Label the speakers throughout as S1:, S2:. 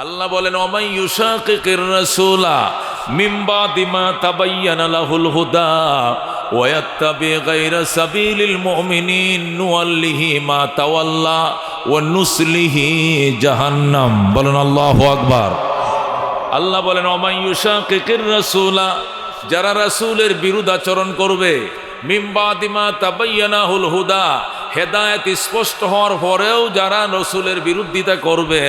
S1: আল্লাহ বলেন ওমাই ইউশাকিকির রাসূলা মিন বাদি মা তাবায়্যানা লাহুল হুদা ওয়া ইয়াত্তাবি গায়রা সাবিলিল মুমিনিন নুওয়াল্লিহি মা তাওয়াল্লা ওয়া নুসলিহি জাহান্নাম। বলেন আল্লাহু আকবার। আল্লাহ বলেন ওমাই ইউশাকিকির রাসূলা, যারা রাসূলের বিরুদ্ধাচরণ করবে, মিন বাদি মা তাবায়্যানাহুল হুদা, হেদায়েত স্পষ্ট হওয়ার পরেও যারা রাসূলের বিরোধিতা করবে,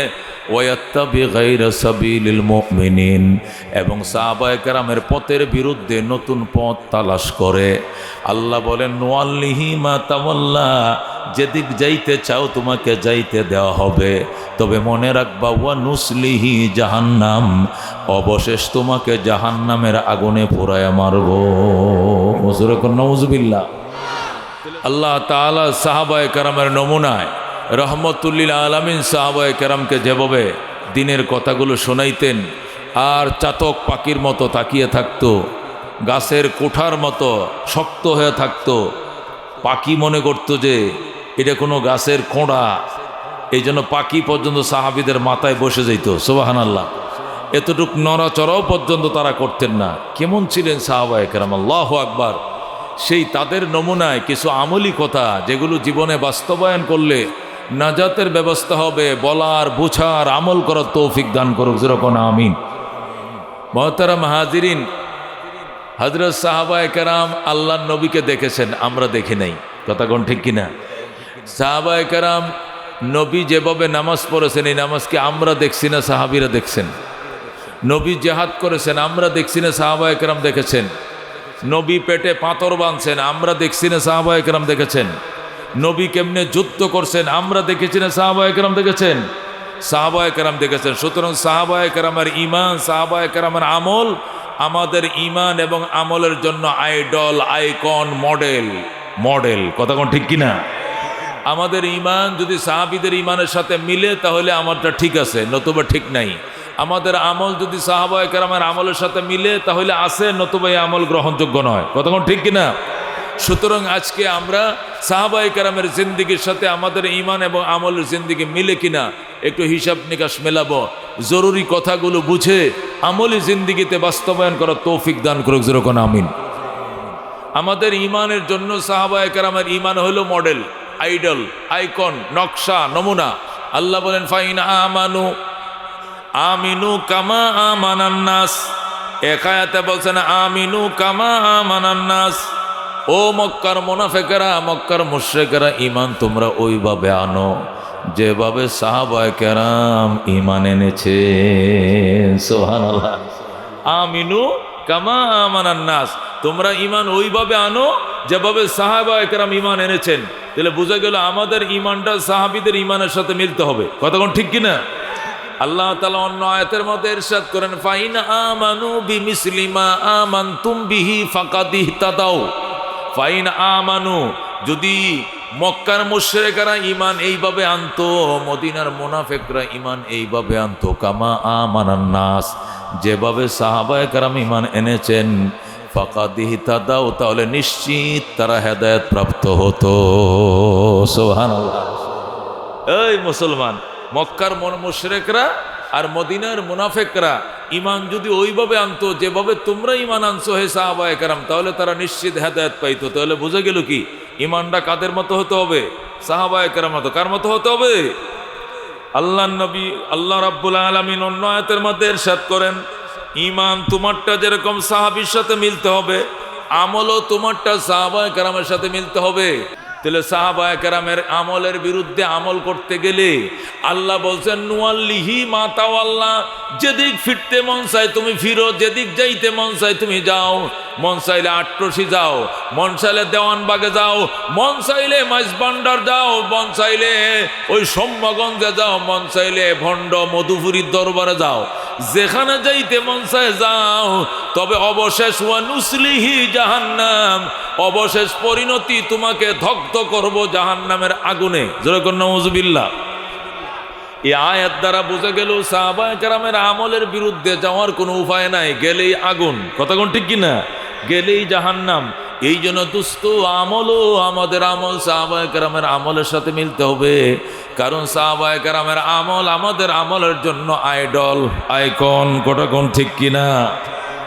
S1: ওয়াত্তাবি গায়রা সাবিলিল মুমিনিন, এবং সাহাবায়ে কেরামের পথের বিরুদ্ধে নতুন পথ তালাশ করে, আল্লাহ বলেন নুওয়াল্লিহি মা তাওয়াল্লা, যেদিক যাইতে চাও তোমাকে যাইতে দেওয়া হবে, তবে মনে রাখবা ওয়া নুসলিহি জাহান্নাম, অবশেষ তোমাকে জাহান্নামের আগুনে পোড়ায়া মারব। নাউযুবিল্লাহ। আল্লাহ তাআলা সাহাবায়ে কেরামের নমুনায় রহমতুল্লিল আলামিন সাহাবায়ে কেরামকে যেভাবে দিনের কথাগুলো শোনাইতেন, আর চাতক পাখির মতো তাকিয়ে থাকতো, গাছের কোঠার মতো শক্ত হয়ে থাকতো। পাখি মনে করতো যে এটা কোনো গাছের কোঁড়া, এই জন্য পাখি পর্যন্ত সাহাবীদের মাথায় বসে যেত। সুবহানাল্লাহ। এতটুক নড়াচড়াও পর্যন্ত তারা করতেন না। কেমন ছিলেন সাহাবায়ে কেরাম, আল্লাহু আকবার। সেই তাদের নমুনায় কিছু আমলি কথা, যেগুলো জীবনে বাস্তবায়ন করলে নাজাতের ব্যবস্থা হবে, বলার বুঝার আমল করার তৌফিক দান করুক যেরকম আমিন। মুহতারাম হাজিরিন, হযরত সাহাবায়ে কেরাম আল্লাহর নবীকে দেখেছেন, আমরা দেখি নাই। কথা কোন ঠিক কিনা? সাহাবায়ে কেরাম নবী যেভাবে নামাজ পড়েছেন, এই নামাজকে আমরা দেখছি না সাহাবীরা দেখছেন। নবী জিহাদ করেছেন, আমরা দেখছি না সাহাবায়ে কেরাম দেখেছেন। নবী পেটে পাথর বাঁধছেন, আমরা দেখছি না সাহাবায়ে কেরাম দেখেছেন। নবী কেমনে যুদ্ধ করছেন, আমরা দেখেছি না সাহাবায়ে কেরাম দেখেছেন। সাহাবায়ে কেরাম দেখেছেন। সুতরাং সাহাবায়ে কেরামের ঈমান, সাহাবায়ে কেরামের আমল আমাদের ঈমান এবং আমলের জন্য আইডল, আইকন, মডেল। কথা কোন ঠিক কিনা? আমাদের ঈমান যদি সাহাবীদের ঈমানের সাথে মিলে তাহলে আমারটা ঠিক আছে, নতুবা ঠিক নাই। আমাদের আমল যদি সাহাবায়ে কেরামের আমলের সাথে মিলে তাহলে আছে, নতুবা এই আমল গ্রহণযোগ্য নয়। কতক্ষণ ঠিক কিনা? সুতরাং আজকে আমরা সাহাবায়ে কেরামের জিন্দিগির সাথে আমাদের ঈমান এবং আমলের জিন্দিগি মিলে কিনা একটু হিসাব নিকাশ মেলাবো। জরুরি কথাগুলো বুঝে আমলি জিন্দিগিতে বাস্তবায়ন করার তৌফিক দান করুক যেরকম আমিন। আমাদের ঈমানের জন্য সাহাবায়ে কেরামের ঈমান হলো মডেল, আইডল, আইকন, নকশা, নমুনা। আল্লাহ বলেন ফাইন আমিনু কামা আমানান নাস। এক আয়াতে বলছেন আমিনু কামা আমানান নাস। ও মক্কার মুনাফিকেরা, মক্কার মুশরিকেরা, ঈমান তোমরা ওইভাবে আনো যেভাবে সাহাবায়ে কেরাম ঈমান এনেছে। সুবহানাল্লাহ। আমিনু কামা আমানান নাস, তোমরা ঈমান ওইভাবে আনো যেভাবে সাহাবায়ে কেরাম ঈমান এনেছেন। তাহলে বোঝা গেল আমাদের ঈমানটা সাহাবীদের ঈমানের সাথে মিলতে হবে। কথা কোন ঠিক কিনা? আল্লাহ তাআলা অন্য আয়াতের মধ্যে ইরশাদ করেন ফাইন আমানু বিমিসলি মা আমানতুম বিহি ফাকাদ ইহতাদাও। ফাইন আমানু, যদি মক্কার মুশরিকরা ঈমান এইভাবে আনতো, মদিনার মুনাফিকরা ঈমান এইভাবে আনতো, কামা আমানান নাস, যেভাবে সাহাবায়ে কেরাম ঈমান এনেছেন, ফাকাদ ইহতাদাও, তাহলে নিশ্চিত তারা হেদায়েত প্রাপ্ত হতো। সুবহানাল্লাহ। এই মুসলমান, মক্কার মুশরিকরা আর মদিনার মুনাফিকরা ঈমান যদি ওইভাবে আনতো যেভাবে তোমরা ঈমান আনছো হে সাহাবায়ে কেরাম, তাহলে তারা নিশ্চিত হেদায়েত পাইতো। তাহলে বোঝা গেল কি ঈমানটা কাদের মতো হতে হবে? সাহাবায়ে কেরাম মতো। কার মতো হতে হবে? আল্লাহর নবী আল্লাহ রাব্বুল আলামিন অন্য আয়াতের মধ্যে ইরশাদ করেন ঈমান তোমারটা যেরকম সাহাবীর সাথে মিলতে হবে, আমলও তোমারটা সাহাবায়ে কেরামের সাথে মিলতে হবে। তাহলে সাহাবায়ে কেরামের আমলের বিরুদ্ধে আমল করতে গেলে আল্লাহ বলছেন নুওয়াল্লিহি মা তাওয়াল্লা, যেদিক ফিরতে মন চায় তুমি ফিরো, যেদিক যাইতে মন চায় তুমি যাও। মন চাইলে আট্রসি যাও, মন চাইলে দেওয়ানবাগে যাও, মন চাইলে মাইজভান্ডার যাও, মন চাইলে ওই সৌম্যগঞ্জে যাও, মন চাইলে ভণ্ড মধুপুরীর দরবারে যাও, যেখানে যাইতে মন চায় যাও। তবে অবশেষ ওয়া নুসলিহি জাহান্নাম, অবশেষ পরিণতি তোমাকে দগ্ধ করব জাহান্নামের আগুনে। যেরকম নাউযুবিল্লাহ। এই আয়াত দ্বারা বোঝা গেল সাহাবায়ে কেরামের আমলের বিরুদ্ধে যাওয়ার কোনো উপায় নাই, গেলেই আগুন। কথা কোন ঠিক কিনা? গেলেই জাহান্নাম। এই জন্য দুস্থ আমলও আমাদের আমল সাহাবায়ে কেরামের আমলের সাথে মিলতে হবে। কারণ সাহাবায়ে কেরামের আমল আমাদের আমলের জন্য আইডল, আইকন। কোটাকোন ঠিক কিনা?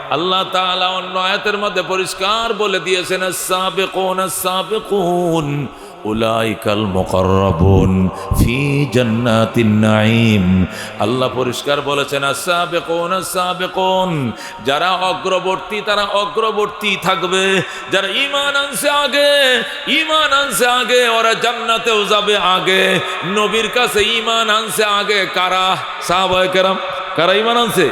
S1: আল্লাহ তাআলা অন্য আয়াতের মধ্যে পরিষ্কার বলে দিয়েছেন, আস-সাবিকুন আস-সাবিকুন উলাইকাল মুকাররাবুন ফি জান্নাতিন নাঈম। আল্লাহ পরিষ্কার বলেছেন, আস-সাবিকুন আস-সাবিকুন, যারা অগ্রবর্তী তারা অগ্রবর্তী থাকবে। যারা ঈমান আনছে আগে ওরা জান্নাতেও যাবে আগে। নবীর কাছে ঈমান আনছে আগে কারা? সাহাবায়ে কেরাম। কারা ঈমান আনছে?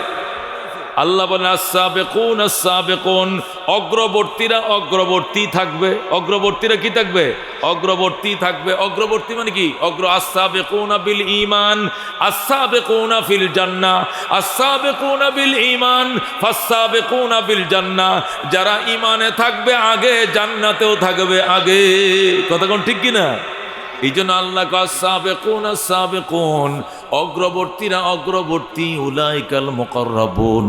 S1: আল্লাহ বলেন, আস-সাবিকুন আস-সাবিকুন, অগ্রবর্তীরা অগ্রবর্তী থাকবে। অগ্রবর্তীরা কি থাকবে? অগ্রবর্তী থাকবে। অগ্রবর্তী মানে কি? আস-সাবিকুনা বিল ঈমান আস-সাবিকুনা ফিল জান্নাহ, আস-সাবিকুনা বিল ঈমান ফাস-সাবিকুনা বিল জান্নাহ। যারা ঈমানে থাকবে আগে, জান্নাতেও থাকবে আগে। কথা কোন ঠিক কি না? এই জন্য আল্লাহ আস-সাবিকুন আস-সাবিকুন, অগ্রবর্তীরা অগ্রবর্তী, উলাইকাল মুকাররাবুন,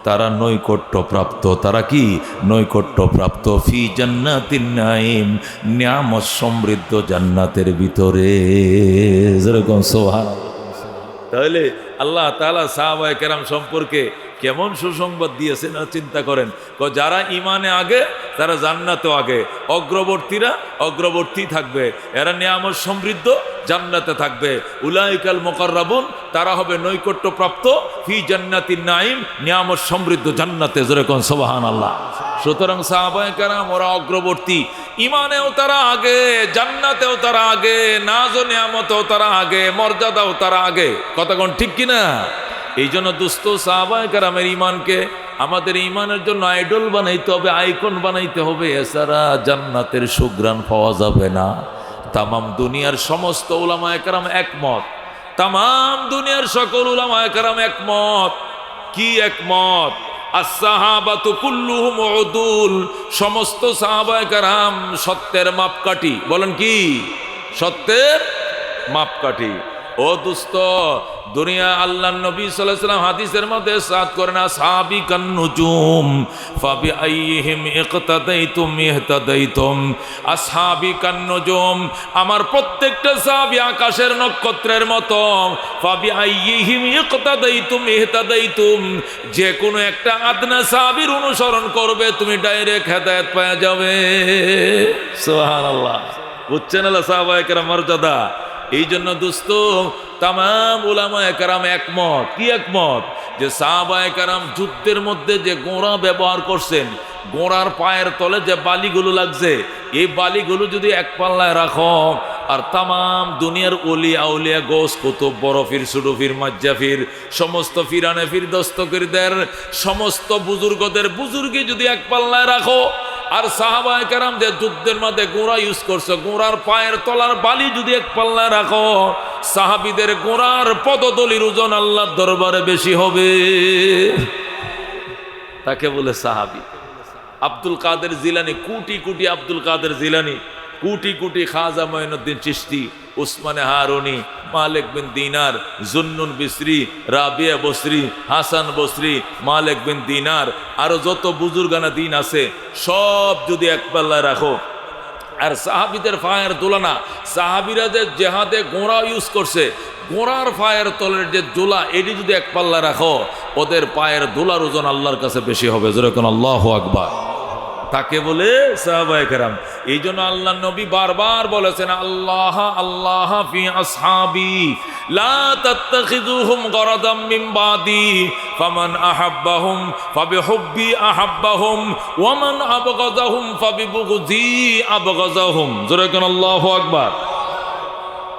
S1: তারা নৈকট্যপ্রাপ্ত। তারা কি? নৈকট্যপ্রাপ্ত। ফি জান্নাতিন নাঈম, নিয়ামত সমৃদ্ধ জান্নাতের ভিতরে। যেরকম সুবহানাল্লাহ। তাহলে আল্লাহ তাআলা সাহাবায়ে কেরাম সম্পর্কে কেমন সুসংবাদ দিয়েছেন চিন্তা করেন। যারা ঈমানে আগে তারা জান্নাতেও আগে। অগ্রবর্তীরা অগ্রবর্তী থাকবে, এরা নিয়ামত সমৃদ্ধ জান্নাতে থাকবে। উলাইকাল মুকাররাবুন, তারা হবে নৈকট্যপ্রাপ্ত ফি জান্নাতিন নাঈম, নিয়ামত সমৃদ্ধ জান্নাতে। যেরকম সুবহানাল্লাহ। সুতরাং সাহাবায়ে কেরাম ওরা অগ্রবর্তী, ঈমানেও তারা আগে, জান্নাতেও তারা আগে, নাজ ও নিয়ামতেও তারা আগে, মর্যাদাও তারা আগে। কথা কোন ঠিক কিনা? এই জন্য দোস্ত, সাহাবায়ে কেরামের ঈমানকে আমাদের ঈমানের জন্য আইডল বানাইতে হবে, আইকন বানাইতে হবে। এছাড়া জান্নাতের সুঘ্রাণ পাওয়া যাবে না। তামাম দুনিয়ার সমস্ত উলামায়ে কেরাম একমত, তামাম দুনিয়ার সকল উলামায়ে কেরাম একমত। কি একমত? আস-সাহাবাতু কুল্লুহুম উদুল, সমস্ত সাহাবায়ে কেরাম সত্যের মাপকাঠি। বলেন কি? সত্যের মাপকাঠি। ও দোস্ত, দুনিয়া আল্লাহর নবী সাল্লাল্লাহু আলাইহি ওয়াসাল্লাম হাদিসের মধ্যে ইরশাদ করেন, আসহাবি কান নুজুম ফাবি আইয়িহিম ইকতাদাইতুম ইহতাদাইতুম। আসহাবি কান নুজুম, আমার প্রত্যেকটা সাহাবী আকাশের নক্ষত্রের মতো। ফাবি আইয়িহিম ইকতাদাইতুম ইহতাদাইতুম, যে কোনো একটা আদনা সাহাবীর অনুসরণ করবে তুমি ডাইরেক্ট হেদায়েত পেয়ে যাবে। সুবহানাল্লাহ। বুঝছেন আল্লাহ সাহাবায়ে কেরাম মর্যাদা। এই জন্য দোস্ত, তামাম উলামায়ে কেরাম একমত। কি একমত? যে সাহাবায়ে কেরাম যুদ্ধের মধ্যে যে গোড়া ব্যবহার করছেন, গোড়ার পায়ের তলে যে বালিগুলো লাগছে, এই বালিগুলো যদি এক পাল্লায় রাখো, আর তামাম দুনিয়ার ওলি আউলিয়া, গোস কুতুব, বড় ফির, ছোট ফির, মাজ্জা ফির, সমস্ত ফিরানে ফির, দস্তগীরদের সমস্ত বুজুর্গদের বুজুর্গি যদি এক পাল্লায় রাখো, আর সাহাবায়ে কেরাম যে যুদ্ধের মধ্যে গোড়া ইউজ করছে, গোড়ার পায়ের তলার বালি যদি এক পাল্লায় রাখো, সাহাবীদের গোড়ার পদতলির ওজন আল্লাহর দরবারে বেশি হবে। তাকে বলে সাহাবী। আব্দুল কাদের জিলানী, কোটি কোটি আব্দুল কাদের জিলানী, কোটি কোটি খাজা মঈনুদ্দিন চিশতি, উসমানে হারুনি, মালিক বিন দিনার, জুন্নুন বিসরি, রাবিয়া বসরি, হাসান বসরি, মালিক বিন দিনার, আরো যত বুজুর্গানা দিন আছে সব যদি এক পাল্লায় রাখো, আর সাহাবীদের পায়ের তুলনা, সাহাবীরা যে জেহাদে গোড়া ইউজ করছে, গোড়ার পায়ের তলের যে দোলা, এটি যদি এক পাল্লায় রাখো, ওদের পায়ের দোলার ওজন আল্লাহর কাছে বেশি হবে। যেরকম আল্লাহু আকবার। তাকে বলে সাহাবায়ে কেরাম। এই জন্য আল্লাহ নবী বারবার বলেছেন, আল্লাহ আল্লাহ ফি আসহাবি লা তাত্তাখিযুহুম গরাদাম মিন বাদি ফামান আহাব্বাহুম ফাবিহুব্বি আহাব্বাহুম ওয়া মান আবগাযাহুম ফাবিবুগযি আবগাযাহুম। জোরে কোন আল্লাহু আকবার।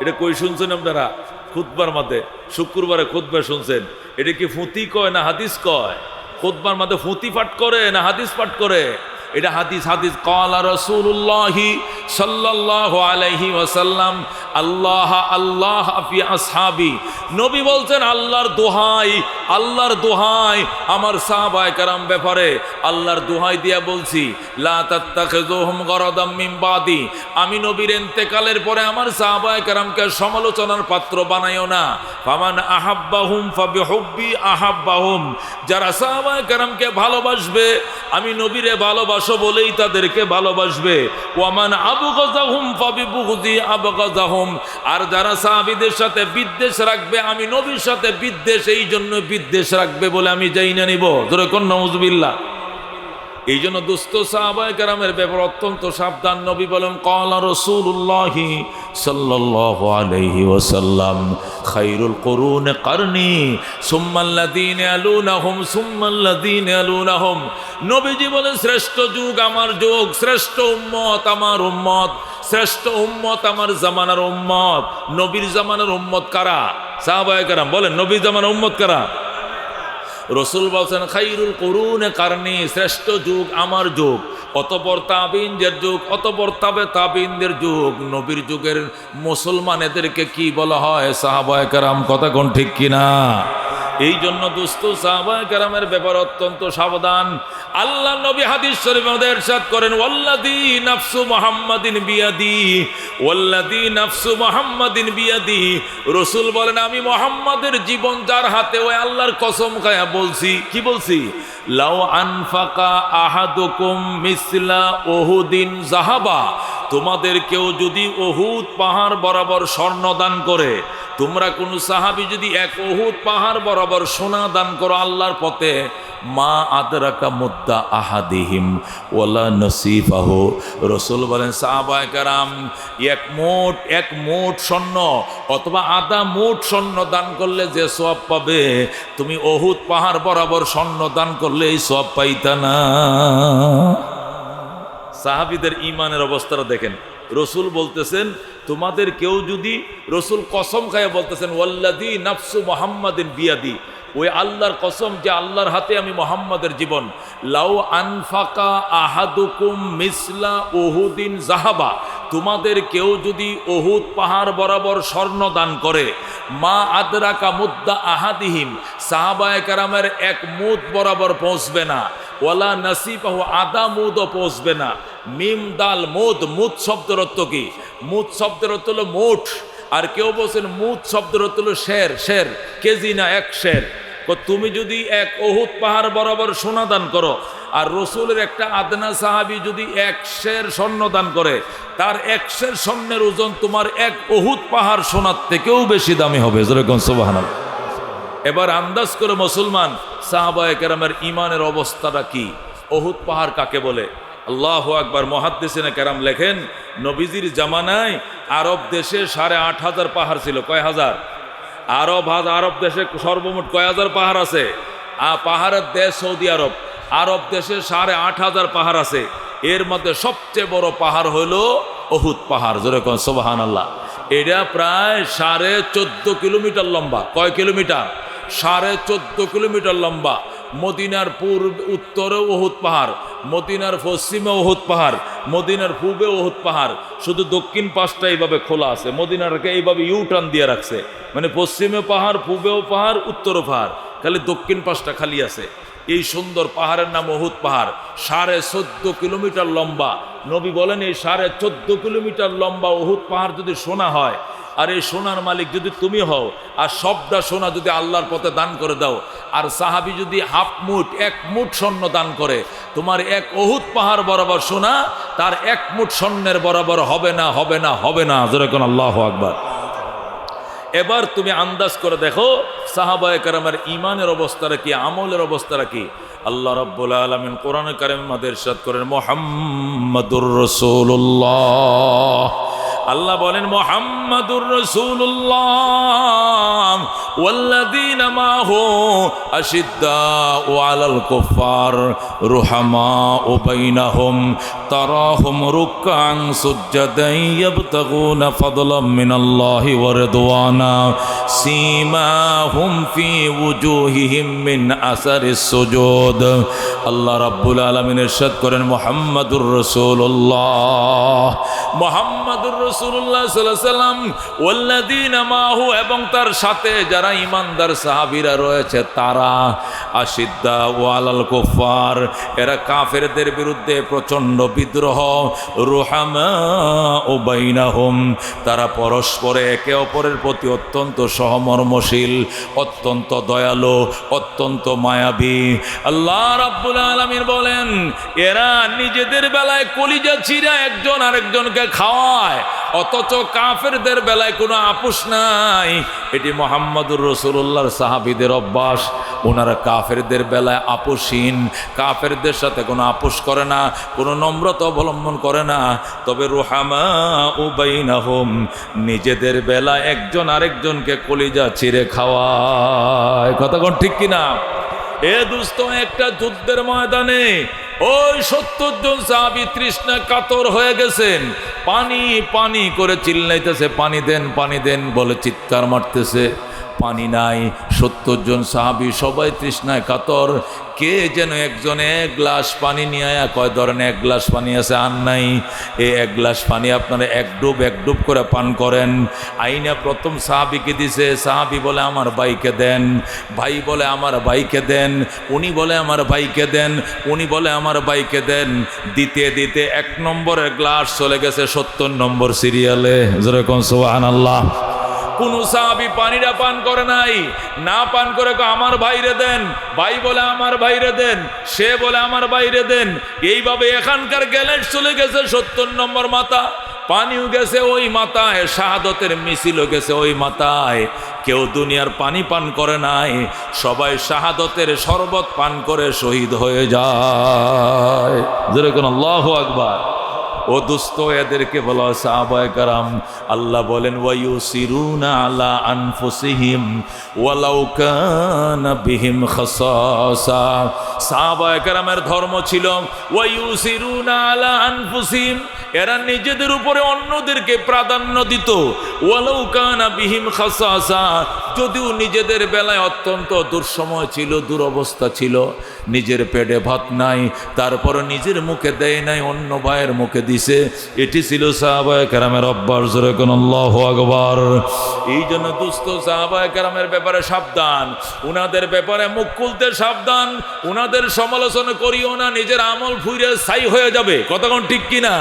S1: এটা কই শুনছেন আপনারা? খুতবার মধ্যে, শুক্রবারে খুতবা শুনছেন। এটা কি ফুতি কয় না হাদিস কয়? খুতবার মধ্যে ফুতি পাঠ করে না হাদিস পাঠ করে? এটা হাদিস। হাদিস ক্বালা রাসূলুল্লাহি সাল্লাল্লাহু আলাইহি ওয়াসাল্লাম আল্লাহ আল্লাহ ফি আসহাবি। নবী বলছেন, আল্লাহর দোহাই, আল্লাহর দোহাই আমার সাহাবায়ে কেরাম ব্যাপারে আল্লাহর দোহাই দিয়া বলছি, লা তাত্তাখিযুহুম গরাদাম মিন বাদি, আমি নবীর ইন্তেকালের পরে আমার সাহাবায়ে কেরামকে সমালোচনার পাত্র বানাইও না। ফামান আহাব্বাহুম ফাবিহুব্বি আহাব্বাহুম, যারা সাহাবায়ে কেরামকে ভালোবাসবে, আমি নবীরে ভালোবাসো বলেই তাদেরকে ভালোবাসবে। ওয়ামান আবগাযাহুম ফাবিবুগযি আবগাযাহুম, আর যারা সাহাবীদের সাথে বিদ্বেষ রাখবে আমি নবীর সাথে বিদ্বেষ এই জন্য বিদ্বেষ রাখবে বলে আমি যাই না নিব। জোরে কোন নাউযুবিল্লাহ। এই জন্য দুস্থ সাহাবায়ে কেরামের ব্যাপারে অত্যন্ত সাবধান। নবী বলেন ক্বালা রাসূলুল্লাহি সাল্লাল্লাহু আলাইহি ওয়াসাল্লাম খায়রুল কুরুনি কারনি সুম্মাল্লাযীনা ইয়ালুনাহুম সুম্মাল্লাযীনা ইয়ালুনাহুম। নবীজি বলেন শ্রেষ্ঠ যুগ আমার যুগ, শ্রেষ্ঠ উম্মত আমার উম্মত, শ্রেষ্ঠ উম্মত আমার জামানার উম্মত। নবীর জামানার উম্মত কারা? সাহাবায়ে কেরাম বলেন নবীর জামানার উম্মত কারা? রসুল বলছেন খাইরুল কুরুনে কারনি, শ্রেষ্ঠ যুগ আমার যুগ, অতঃপর তাবিনদের যুগ, অতঃপর তাবিনদের যুগ। নবীর যুগের মুসলমানেদেরকে কি বলা হয়? সাহাবায়ে কেরাম। কথা কোন ঠিক কিনা? এই জন্য দুস্থ সাহাবায়ে কেরামের ব্যাপারে অত্যন্ত সাবধান। আল্লাহ নবী হাদিস শরীফে আমাদের ইরশাদ করেন ওয়াল্লাযী নাফসু মুহাম্মাদিন বিয়াদি, ওয়াল্লাযী নাফসু মুহাম্মাদিন বিয়াদি। রাসূল বলেন আমি মুহাম্মাদের জীবন যার হাতে, ওই আল্লাহর কসম খায়া বলছি। কি বলছি? লাউ আনফাকা আহাদুকুম মিসলা উহুদিন যাহাবা, তোমাদের কেউ যদি উহুদ পাহাড় বরাবর স্বর্ণ দান করে, তোমরা কোন সাহাবী যদি এক উহুদ পাহাড় বরাবর সোনা দান করো আল্লাহর পথে, মা আদরাকা মুদ্দা আহাদিহিম ওয়ালা নসিফাহু। রাসূল বলেন সাহাবায়ে কেরাম এক মোট স্বর্ণ অথবা আধা মোট স্বর্ণ দান করলে যে সওয়াব পাবে, তুমি উহুদ পাহাড় বরাবর স্বর্ণ দান করলে এই সওয়াব পাইতা না। সাহাবীদের ঈমানের অবস্থাটা দেখেন। রসুল বলতেছেন তোমাদের কেউ যদি, রসুল কসম খায়া বলতেছেন ওয়াল্লাযী নাফসু মুহাম্মাদিন বিয়াদি, ওই আল্লাহর কসম যে আল্লাহর হাতে আমি মুহাম্মাদের জীবন, লাউ আনফাকা আহাদুকুম মিসলা উহুদিন যাহাবা, তোমাদের কেউ যদি উহুদ পাহাড় বরাবর স্বর্ণ দান করে, মা আদরাকা মুদ্দা আহাদিহিম, সাহাবায়ে কেরামের এক মুদ বরাবর পৌঁছবে না, ওয়ালা নাসিফাহু, আধা মুদও পৌঁছবে না। মিম দাল মুদ, মুদ শব্দের অর্থ কি? মুদ শব্দের অর্থ হলো মোট, আর কেউ বলছেন মুদ শব্দের অর্থ হলো শের, শের কেজি না, এক শের। তুমি যদি এক উহুদ পাহাড় বরাবর সোনা দান করো, আর রসুলের একটা আদনা সাহাবী যদি এক শের স্বর্ণ দান করে, তার এক শের স্বর্ণের ওজন তোমার এক উহুদ পাহাড় সোনার থেকেও বেশি দামি হবে। যেরকম সুবহানাল্লাহ। এবার আন্দাজ করে মুসলমান সাহাবায়ে কেরামের ঈমানের অবস্থাটা কি? উহুদ পাহাড় কাকে বলে? আল্লাহু আকবার। মুহাদ্দিসিনে কেরাম লেখেন নবীজির জামানায় আরব দেশে 8,500 পাহাড় ছিল। কয় হাজার? আরব দেশে সর্বমোট কয় হাজার পাহাড় আছে? পাহাড়ের দেশ সৌদি আরব। আরব দেশে 8,500 পাহাড় আছে। এর মধ্যে সবচেয়ে বড় পাহাড় হইল উহুদ পাহাড়। যেরকম সুবহানাল্লাহ। এটা প্রায় 14.5 কিলোমিটার লম্বা। কয় কিলোমিটার? 14.5 কিলোমিটার লম্বা। মদিনার উত্তরে উহুদ পাহাড়, মদিনার পশ্চিমে উহুদ পাহাড়, মদিনার পূবে উহুদ পাহাড়। শুধু দক্ষিণ পাশটা এইভাবে খোলা আছে, মদিনাটাকে এইভাবে ইউটার্ন দিয়ে রাখছে, মানে পশ্চিমে পাহাড়, পূবেও পাহাড়, উত্তরও পাহাড়, খালি দক্ষিণ পাশটা খালি আছে। এই সুন্দর পাহাড়ের নাম উহুদ পাহাড়। 14.5 কিলোমিটার লম্বা। নবী বলেন এই 14.5 কিলোমিটার লম্বা উহুদ পাহাড় যদি সোনা হয়, আর এই সোনার মালিক যদি তুমি হও, আর সবটা সোনা যদি আল্লাহর পথে দান করে দাও, আর সাহাবী যদি হাফ মুঠ, এক মুঠ স্বর্ণ দান করে, তোমার এক উহুদ পাহাড় বরাবর সোনা তার এক মুঠ স্বর্ণের বরাবর হবে না, হবে না, হবে না। যেরকম আল্লাহু আকবার। এবার তুমি আন্দাজ করে দেখো সাহাবায়ে কেরামের ঈমানের অবস্থাটা কি, আমলের অবস্থাটা কি। আল্লাহ রাব্বুল আলামিন কোরআনে কারিমে আমাদের ইরশাদ করেন মুহাম্মাদুর রাসূলুল্লাহ। আল্লাহ বলেন মুহাম্মাদুর রাসূলুল্লাহ ওয়াল্লাযীনা মাহু আশিদ্দাউ আলাল কুফার রুহামাউ বাইনাহুম তারাহুম রুকআন সুজ্জাদান ইয়াবতাগুনা ফাদলাম মিনাল্লাহি ওয়া রিদওয়ানা সীমাহুম ফি ওয়ুজুহিহিম মিন আসারিস সুজুদ। আল্লাহ রাব্বুল আলামিন ইরশাদ করেন মুহাম্মাদুর রাসূলুল্লাহ। মুহাম্মাদুর রাসূলুল্লাহ সাল্লাল্লাহু আলাইহি ওয়াসাল্লাম সাল্লাম ওয়াল্লাযীনা মাহু, এবং তার সাথে যারা ঈমানদার সাহাবীরা রয়েছে তারা আশিদ্দাউ আলাল কুফার, এরা কাফেরদের বিরুদ্ধে প্রচণ্ড বিদ্রোহ, রুহামাউ বাইনাহুম, তারা পরস্পরে একে অপরের প্রতি অত্যন্ত সহমর্মশীল, অত্যন্ত দয়ালু, অত্যন্ত মায়াবী। আল্লাহ রাব্বুল আলামিন বলেন এরা নিজেদের বেলায় কলিজা চিরা একজন আরেকজনকে খাওয়ায়, অথচ কাফেরদের বেলায় কোনো আপোষ নাই। এটি মুহাম্মদুর রাসূলুল্লাহর সাহাবীদের অভ্যাস। ওনারা কাফেরদের বেলায় আপোষহীন, কাফেরদের সাথে কোনো আপোষ করে না, কোনো নম্রতা অবলম্বন করে না। তবে রুহামাউ বাইনাহুম, নিজেদের বেলায় একজন আরেকজনকে কলিজা চিরে খাওয়ায়। কথা কোন ঠিক কিনা? এ দোস্ত, একটা যুদ্ধের ময়দানে ওই ৭০ জন সাহাবী তৃষ্ণা কাতর হয়ে গেছেন, পানি পানি করে চিল্লাইতেছে, পানি দেন পানি দেন বলে চিৎকার মারতেছে, পানি নাই। ৭০ জন সাহাবী সবাই তৃষ্ণায় কাতর। কে যেন একজন এক গ্লাস পানি নিয়ে আয়া কয় ধরেন এক গ্লাস পানি আছে, আর নাই। এই এক গ্লাস পানি আপনারা এক ডুব করে পান করেন। আইনা প্রথম সাহাবীকে দিছে, সাহাবী বলে আমার ভাইকে দেন, ভাই বলে আমার ভাইকে দেন, উনি বলে আমার ভাইকে দেন, উনি বলে আমার ভাইকে দেন। দিতে দিতে ১ নম্বরের গ্লাস চলে গেছে ৭০ নম্বর সিরিয়ালে। যেরকম সুবহানাল্লাহ। কোন সাহাবী পানিটা পান করে নাই, না পান করে আমার ভাইরে দেন, ভাই বলে আমার ভাইরে দেন, সে বলে আমার ভাইরে দেন। এইভাবে এখানকার গ্যালেট চলে গেছে ৭০ নম্বর মাথা, পানিও গেছে ওই মাথায়, শাহাদতের মিছিলও গেছে ওই মাথায়। কেউ দুনিয়ার পানি পান করে নাই, সবাই শাহাদতের শরবত পান করে শহীদ হয়ে যায়। যেরকম আল্লাহু আকবার। ও দোস্ত, এদেরকে বলা হয় সাহাবায়ে কেরাম। আল্লাহ বলেন ওয়ায়ুসিরুনা আলা আনফুসিহিম ওয়ালাউ কানা বিহিম খাসাসা। সাহাবায়ে কেরামের ধর্ম ছিল ওয়ায়ুসিরুনা আলা আনফুসিহিম, এরা নিজেদের উপরে অন্যদেরকে প্রাধান্য দিত। ওয়ালাউ কানা বিহিম খাসাসা, যদিও নিজেদের বেলায় অত্যন্ত দুঃসময় ছিল, দুরবস্থা ছিল, নিজের পেটে ভাত নাই, তারপর নিজের মুখে দেয় নাই, অন্য ভাইয়ের মুখে দিছে। এটি ছিল সাহাবায়ে কেরামের অভ্যাস। যেরকম আল্লাহু আকবার। এই জন্য দুস্থ সাহাবায়ে কেরামের ব্যাপারে সাবধান, উনাদের ব্যাপারে মুখ খুলতে সাবধান, উনাদের সমালোচনা করিও না, নিজের আমল ফুইরে ছাই হয়ে যাবে। কতক্ষণ ঠিক কিনা?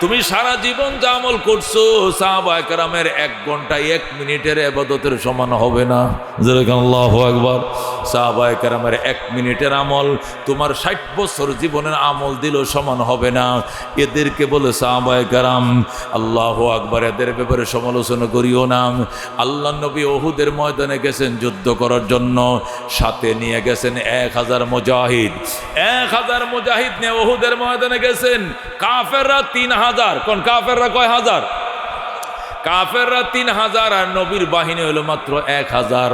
S1: তুমি সারা জীবন যা আমল করছো সাহাবায়ে কেরামের ১ ঘন্টা ১ মিনিটের ইবাদতের সমান হবে না। যেরকম আল্লাহু আকবার। সাহাবায়ে কেরামের ১ মিনিটের আমল তোমার ৬০ বছর জীবনের আমল দিলেও সমান হবে না। এদেরকে বলে সাহাবায়ে কেরাম। আল্লাহু আকবার। এদের ব্যাপারে সমালোচনা করিও না। আল্লাহ নবী উহুদের ময়দানে গেছেন যুদ্ধ করার জন্য, সাথে নিয়ে গেছেন ১০০০ মুজাহিদ। ১০০০ মুজাহিদ নিয়ে উহুদের ময়দানে গেছেন। কাফেররা ৩০০০। কোন কাফেররা কয় হাজার? কাফেররা ৩০০০ আর নবীর বাহিনী হলো মাত্র ১০০০।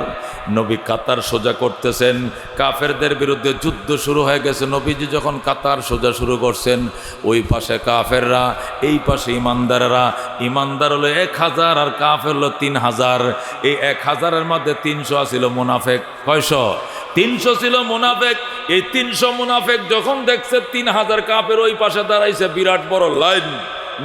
S1: নবী কাতার সোজা করতেছেন, কাফেরদের বিরুদ্ধে যুদ্ধ শুরু হয়ে গেছে। নবীজি যখন কাতার সোজা শুরু করছেন, ওই পাশে কাফেররা, এই পাশে ইমানদারেরা। ইমানদার হলো ১০০০ আর কাফের হলো ৩০০০। এই ১০০০-এর মধ্যে ৩০০ ছিল মুনাফেক। কয়শ? ৩০০ ছিল মুনাফেক। এই ৩০০ মুনাফেক যখন দেখছে ৩০০০ কাফের ওই পাশে দাঁড়াইছে, বিরাট বড় লাইন,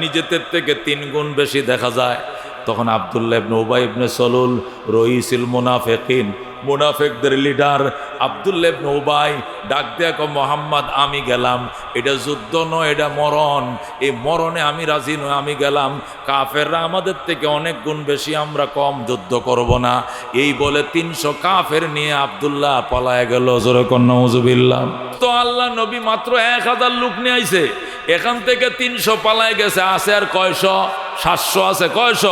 S1: নিজেদের থেকে ৩ গুণ বেশি দেখা যায়, তখন আব্দুল্লাহ ইবনে উবাই ইবনে সলুল রইসুল মুনাফিকিন, মুনাফিকদের লিডার আব্দুল্লাহ ইবনে উবাই ডাক দেয়া কয় মোহাম্মদ আমি গেলাম, এটা যুদ্ধ নয়, এটা মরণ, এই মরণে আমি রাজি নই, আমি গেলাম, কাফেররা আমাদের থেকে অনেক গুণ বেশি, আমরা কম, যুদ্ধ করব না। এই বলে ৩০০ কাফের নিয়ে আব্দুল্লাহ পলায় গেল। জোরে কন্যা নাউজুবিল্লাহ। তো আল্লাহ নবী মাত্র ১০০০ লোক নিয়ে আইছে, এখান থেকে ৩০০ পালায় গেছে, আছে আর কয়শ? ৭০০ আছে। কয়শ?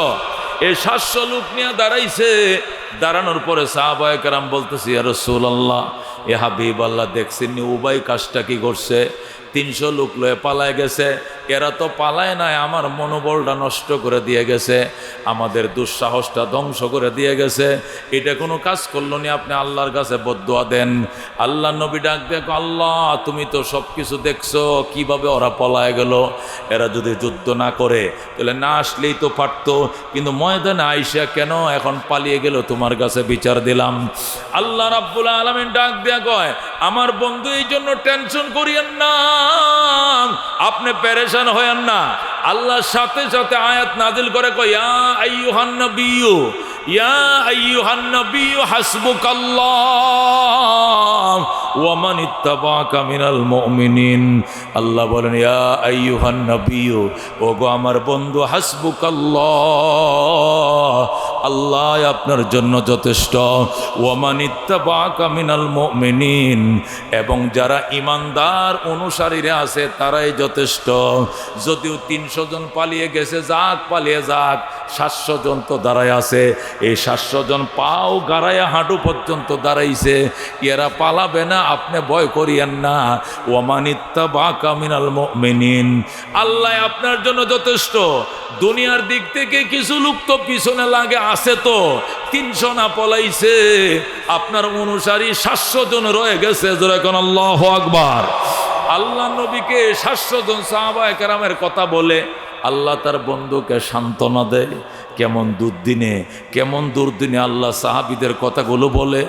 S1: এই ৭০০ লোক নিয়ে দাঁড়াইছে। দাঁড়ানোর পরে সাহাবায়ে কেরাম বলতেছে ইয়া রাসূলুল্লাহ, এ হাবিব আল্লাহ, দেখছেন উবাই কাজটা কি করছে? ৩০০ লোক লয়ে পালায় গেছে। এরা তো পালায় নাই, আমার মনোবলটা নষ্ট করে দিয়ে গেছে, আমাদের দুঃসাহসটা ধ্বংস করে দিয়ে গেছে। এটা কোনো কাজ করলো নি, আপনি আল্লাহর কাছে বদদুয়া দেন। আল্লাহ নবী ডাক দেখো, আল্লাহ তুমি তো সব কিছু দেখছো, কিভাবে ওরা পলায় গেল? এরা যদি যুদ্ধ না করে তাহলে না আসলেই তো পারতো, কিন্তু ময়দানে আইসা কেন এখন পালিয়ে গেল? তোমার কাছে বিচার দিলাম। আল্লাহ রাব্বুল আলামিন ডাক দেয়া কয়, আমার বন্ধু এই জন্য টেনশন করিয়েন না, আপনি পেরেশান হয়েন না, আল্লাহর সাথে সাথে আয়াত নাজিল করে কয় ইয়া আইয়ুহান নাবিয়্যু ইয়া আইয়ুহান নাবিয়্যু হাসবুকাল্লাহ ওয়া মান ইত্তাবাআকা মিনাল মুমিনিন। আল্লাহ বলেন ইয়া আইয়ুহান নাবিয়্যু, ওগো আমার বন্ধু, হাসবুকাল্লাহ, আল্লাহ আপনার জন্য যথেষ্ট। ওয়া মান ইত্তাবাআকা মিনাল মুমিনিন, এবং যারা ঈমানদার অনুসারীরা আছে তারাই যথেষ্ট। যদিও 300 জন পালিয়ে গেছে, যাক পালিয়ে যাক, 700 জন তো দাঁড়ায় আছে। এই 700 জন পাও গাড়াইয়া হাঁটু পর্যন্ত দাঁড়াইছে, এরা পালাবে না, আপনি ভয় করিয়েন না। ওয়া মান ইত্তাবাআকা মিনাল মুমিনিন, আল্লাহ আপনার জন্য যথেষ্ট। দুনিয়ার দিক থেকে কিছু লোক তো পিছনে লাগে আছে, তো 300 না পলাইছে, আপনার অনুসারী 700 জন রয়ে গেছে। জোরে কোন আল্লাহু আকবার। আল্লাহ নবীকে 700 জন সাহাবায়ে কেরামের কথা বলে আল্লাহ তার বন্ধুকে সান্ত্বনা দেয়। কেমন দুর্দিনে আল্লাহ সাহাবীদের কথাগুলো বলে।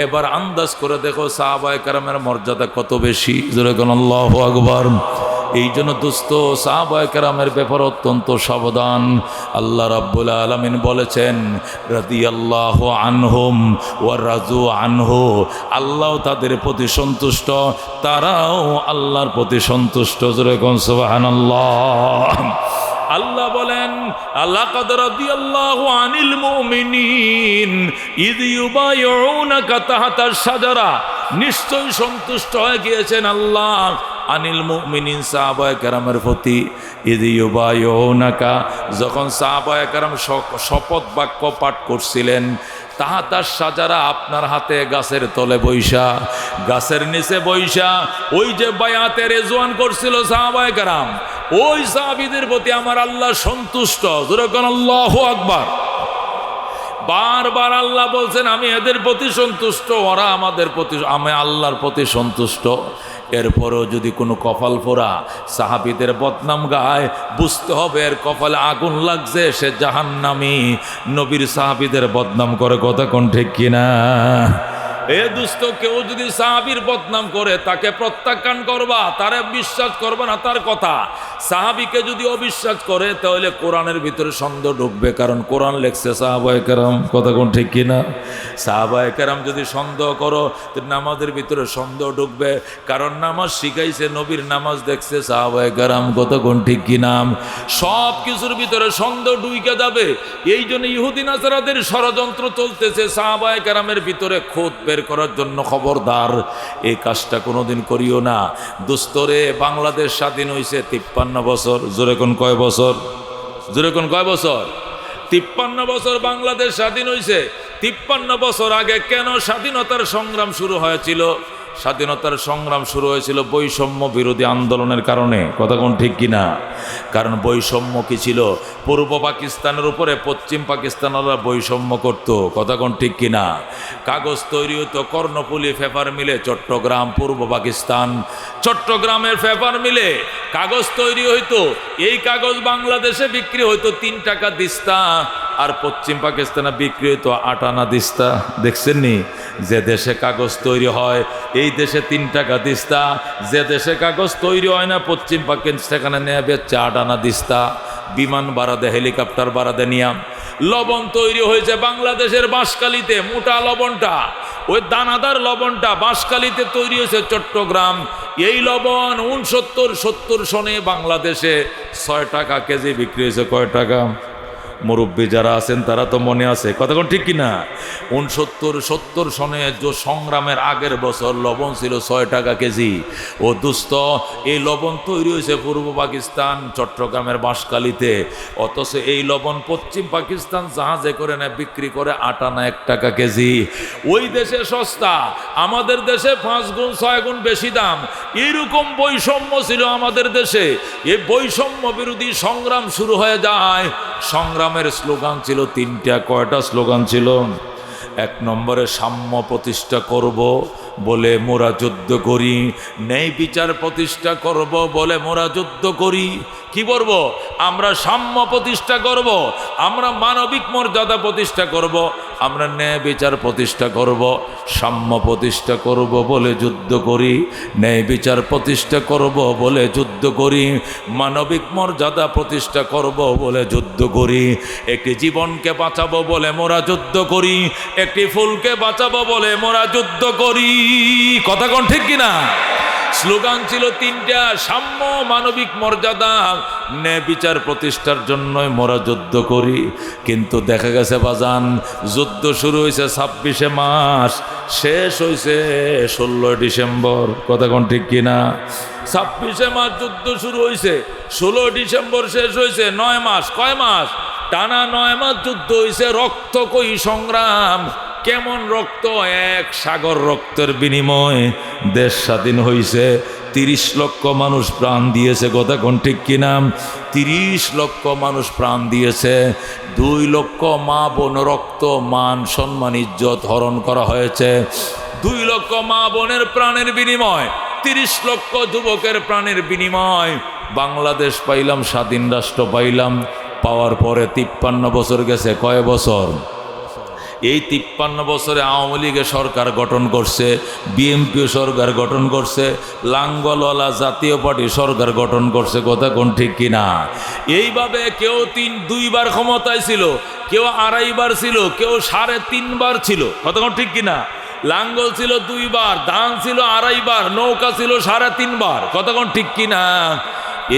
S1: এবার আন্দাজ করে দেখো সাহাবায়ে কেরামের মর্যাদা কত বেশি। জোরে কোন আল্লাহু আকবার। এই জন্য দোস্ত, সাহাবায়ে কেরামের ব্যাপারে অত্যন্ত সাবধান। আল্লাহ রাব্বুল আলামিন বলেছেন রাদিয়াল্লাহু আনহুম ওয়া রাজু আনহু, আল্লাহ তাদের প্রতি সন্তুষ্ট, তারাও আল্লাহর প্রতি সন্তুষ্ট। জোরে কোন সুবহানাল্লাহ। আল্লাহ বলেন লাকাদ রাদিয়াল্লাহু আনিল মুমিনিন ইয ইউবাইউনাকা তাহতাশ শাজারা, নিশ্চয়ই সন্তুষ্ট হয়ে গিয়েছেন আল্লাহ আনিল মুমিনিন সাহাবায়ে কেরামের প্রতি। ইয ইউবাইউনাকা, যখন সাহাবায়ে কেরাম শপথ বাক্য পাঠ করছিলেন, তাহতাশ শাজারা, আপনার হাতে গাছের তলে বৈশা, গাছের নিচে বৈশা, ওই যে বায়াতে রেজওয়ান করছিল সাহাবায়ে কেরাম, ওই সাহাবীদের প্রতি আমার আল্লাহ সন্তুষ্ট। জোরে কোন আল্লাহু আকবার। বারবার আল্লাহ বলছেন আমি এদের প্রতি সন্তুষ্ট, ওরা আমাদের প্রতি, আমি আল্লাহর প্রতি সন্তুষ্ট। এরপরেও যদি কোনো কপাল পোড়া সাহাবীদের বদনাম গায়, বুঝতে হবে এর কপালে আগুন লাগছে, সে জাহান্নামী। নবীর সাহাবীদের বদনাম করে, কথা কোন ঠিক কিনা? এ দুস্থ, কেউ যদি সাহাবীর বদনাম করে তাকে প্রত্যাখ্যান করবা, তারে বিশ্বাস করবে না তার কথা। সাহাবীকে যদি অবিশ্বাস করে তাহলে কোরআনের ভিতরে সন্দেহ ঢুকবে, কারণ কোরআন লেখছে সাহাবায়ে কেরাম, কথা কোন ঠিক কিনা? সাহাবায়ে কেরাম যদি সন্দেহ করো তো নামাজের ভিতরে সন্দেহ ঢুকবে, কারণ নামাজ শিখাইছে, নবীর নামাজ দেখছে সাহাবায়ে কেরাম, কথা কোন ঠিক কিনা? সব কিছুর ভিতরে সন্দেহ ঢুকে যাবে। এই জন্য ইহুদি নাসারাদের ষড়যন্ত্র চলতেছে সাহাবায়ে কেরামের ভিতরে খোদ বের করার জন্য। খবরদার, এই কাজটা কোনোদিন করিও না। দোস্তরে, বাংলাদেশ স্বাধীন হয়েছে 53 বছর। জোরে কোন কয় বছর? জোরে কোন কয় বছর? 53 বছর বাংলাদেশ স্বাধীন হয়েছে। 53 বছর আগে কেন স্বাধীনতার সংগ্রাম শুরু হয়েছিল? স্বাধীনতার সংগ্রাম শুরু হয়েছিল বৈষম্য বিরোধী আন্দোলনের কারণে, কথা কোন ঠিক কিনা? কারণ বৈষম্য কি ছিল? পূর্ব পাকিস্তানের উপরে পশ্চিম পাকিস্তানরা বৈষম্য করত, কথা কোন ঠিক কিনা? কাগজ তৈরি হতো কর্ণফুলী পেপার মিলে, চট্টগ্রাম, পূর্ব পাকিস্তান। চট্টগ্রামের পেপার মিলে কাগজ তৈরি হইতো। এই কাগজ বাংলাদেশে বিক্রি হইতো 3 টাকা দিস্তা, আর পশ্চিম পাকিস্তানে বিক্রি হইতো 8 আনা দিস্তা। দেখছেন নি? যে দেশে কাগজ তৈরি হয় এই দেশে 3 টাকা দিস্তা, যে দেশে কাগজ তৈরি হয় না পশ্চিম পাকিস্তান সেখানে নেবে 8 আনা দিস্তা। বিমান ভাড়া দেয়, হেলিকপ্টার ভাড়া দেয় নিয়াম। লবণ তৈরি হয়েছে বাংলাদেশের বাঁশখালীতে, মোটা লবণটা, ওই দানাদার লবণটা বাঁশখালীতে তৈরি হয়েছে চট্টগ্রাম। এই লবণ 69-70 সনে বাংলাদেশে 6 টাকা কেজি বিক্রি হয়েছে। কয় টাকা? মুরব্বী যারা আছেন তারা তো মনে আছে, কথা কোন ঠিক কিনা? 69-70 সনে সংগ্রামের আগের বছর লবণ ছিল 6 টাকা কেজি। ও দুস্থ, এই লবণ তৈরি হয়েছে পূর্ব পাকিস্তান চট্টগ্রামের বাঁশখালীতে, অথচ এই লবণ পশ্চিম পাকিস্তান জাহাজে করে নেয়, বিক্রি করে 8 আনা 1 টাকা কেজি। ওই দেশে সস্তা, আমাদের দেশে 5 গুণ 6 গুণ বেশি দাম। এইরকম বৈষম্য ছিল আমাদের দেশে। এই বৈষম্য বিরোধী সংগ্রাম শুরু হয়ে যায়। সংগ্রামের স্লোগান ছিল 3টা। কয়টা স্লোগান ছিল? 1 নম্বরে সাম্য প্রতিষ্ঠা করব বলে মোরা যুদ্ধ করি, ন্যায় বিচার প্রতিষ্ঠা করব বলে মোরা যুদ্ধ করি। কি করব? আমরা সাম্য প্রতিষ্ঠা করব, আমরা মানবিক মর্যাদা প্রতিষ্ঠা করব, আমরা ন্যায় বিচার প্রতিষ্ঠা করব, সাম্য প্রতিষ্ঠা করব বলে যুদ্ধ করি, ন্যায় বিচার প্রতিষ্ঠা করব বলে যুদ্ধ করি, মানবিক মর্যাদা প্রতিষ্ঠা করব বলে যুদ্ধ করি, একটি জীবনকে বাঁচাবো বলে মোরা যুদ্ধ করি, একটি ফুলকে বাঁচাবো বলে মোরা যুদ্ধ করি। কথা কোন ঠিক কিনা? স্লোগান ছিল তিনটা, সাম্য, মানবিক মর্যাদা, ন্যায় বিচার প্রতিষ্ঠার জন্যই মোরা যুদ্ধ করি। কিন্তু দেখা গেছে বাজান, যুদ্ধ শুরু হয়েছে 26শে মার্চ, শেষ হয়েছে 16 ডিসেম্বর। কথা কোন ঠিক কিনা? 26শে মার্চ যুদ্ধ শুরু হয়েছে, 16 ডিসেম্বর শেষ হয়েছে। 9 মাস, কয় মাস? টানা 9 মাস যুদ্ধ হয়েছে, রক্তকয়ী সংগ্রাম। কেমন রক্ত? এক সাগর রক্তের বিনিময়ে দেশ স্বাধীন হয়েছে। 30 লক্ষ মানুষ প্রাণ দিয়েছে। কথা কোন ঠিক কিনা? 30 লক্ষ মানুষ প্রাণ দিয়েছে। 2 লক্ষ মা বোন রক্ত, মান, সম্মান, ইজ্জত হরণ করা হয়েছে। 2 লক্ষ মা বোনের প্রাণের বিনিময়, 30 লক্ষ যুবকের প্রাণের বিনিময় বাংলাদেশ পাইলাম, স্বাধীন রাষ্ট্র পাইলাম। পাওয়ার পরে 53 বছর গেছে। কয় বছর? এই 53 বছরে আওয়ামী লীগের সরকার গঠন করছে, বিএনপিও সরকার গঠন করছে, লাঙ্গলওয়ালা জাতীয় পার্টি সরকার গঠন করছে। কথা কোন ঠিক কিনা? এইভাবে কেউ 2 বার ক্ষমতায় ছিল, কেউ 2.5 বার ছিল, কেউ 3.5 বার ছিল। কথা কোন ঠিক কিনা? লাঙ্গল ছিল 2 বার, ধান ছিল 2.5 বার, নৌকা ছিল 3.5 বার। কথা কোন ঠিক কিনা?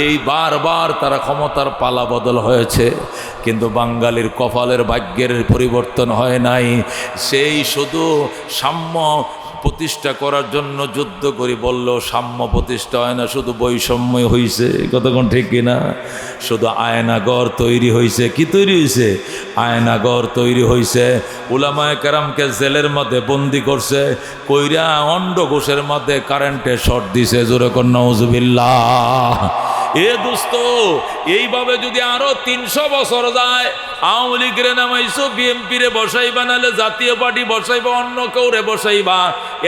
S1: এই বারবার তারা ক্ষমতার পালা বদল হয়েছে, কিন্তু বাঙালির কপালের ভাগ্যের পরিবর্তন হয় নাই। সেই শুধু সাম্য প্রতিষ্ঠা করার জন্য যুদ্ধ করি বললেও সাম্য প্রতিষ্ঠা হয় না, শুধু বৈষম্যই হয়েছে। কতক্ষণ ঠিক কিনা? শুধু আয়নাগর তৈরি হয়েছে। কি তৈরি হয়েছে? আয়নাগর তৈরি হয়েছে। উলামায়ে কেরামকে জেলের মধ্যে বন্দি করছে, কইরা অন্ডঘোষের মধ্যে কারেন্টে শর্ট দিছে। জোরে কর নাউজুবিল্লাহ। এ দোস্ত, এইভাবে যদি আরো 300 বছর যায়, আওয়ামী লীগের নামাইছো, বিএনপি রে বসাইবা, নাহলে জাতীয় পার্টি বসাইবা, অন্য কেউ রে বসাইবা,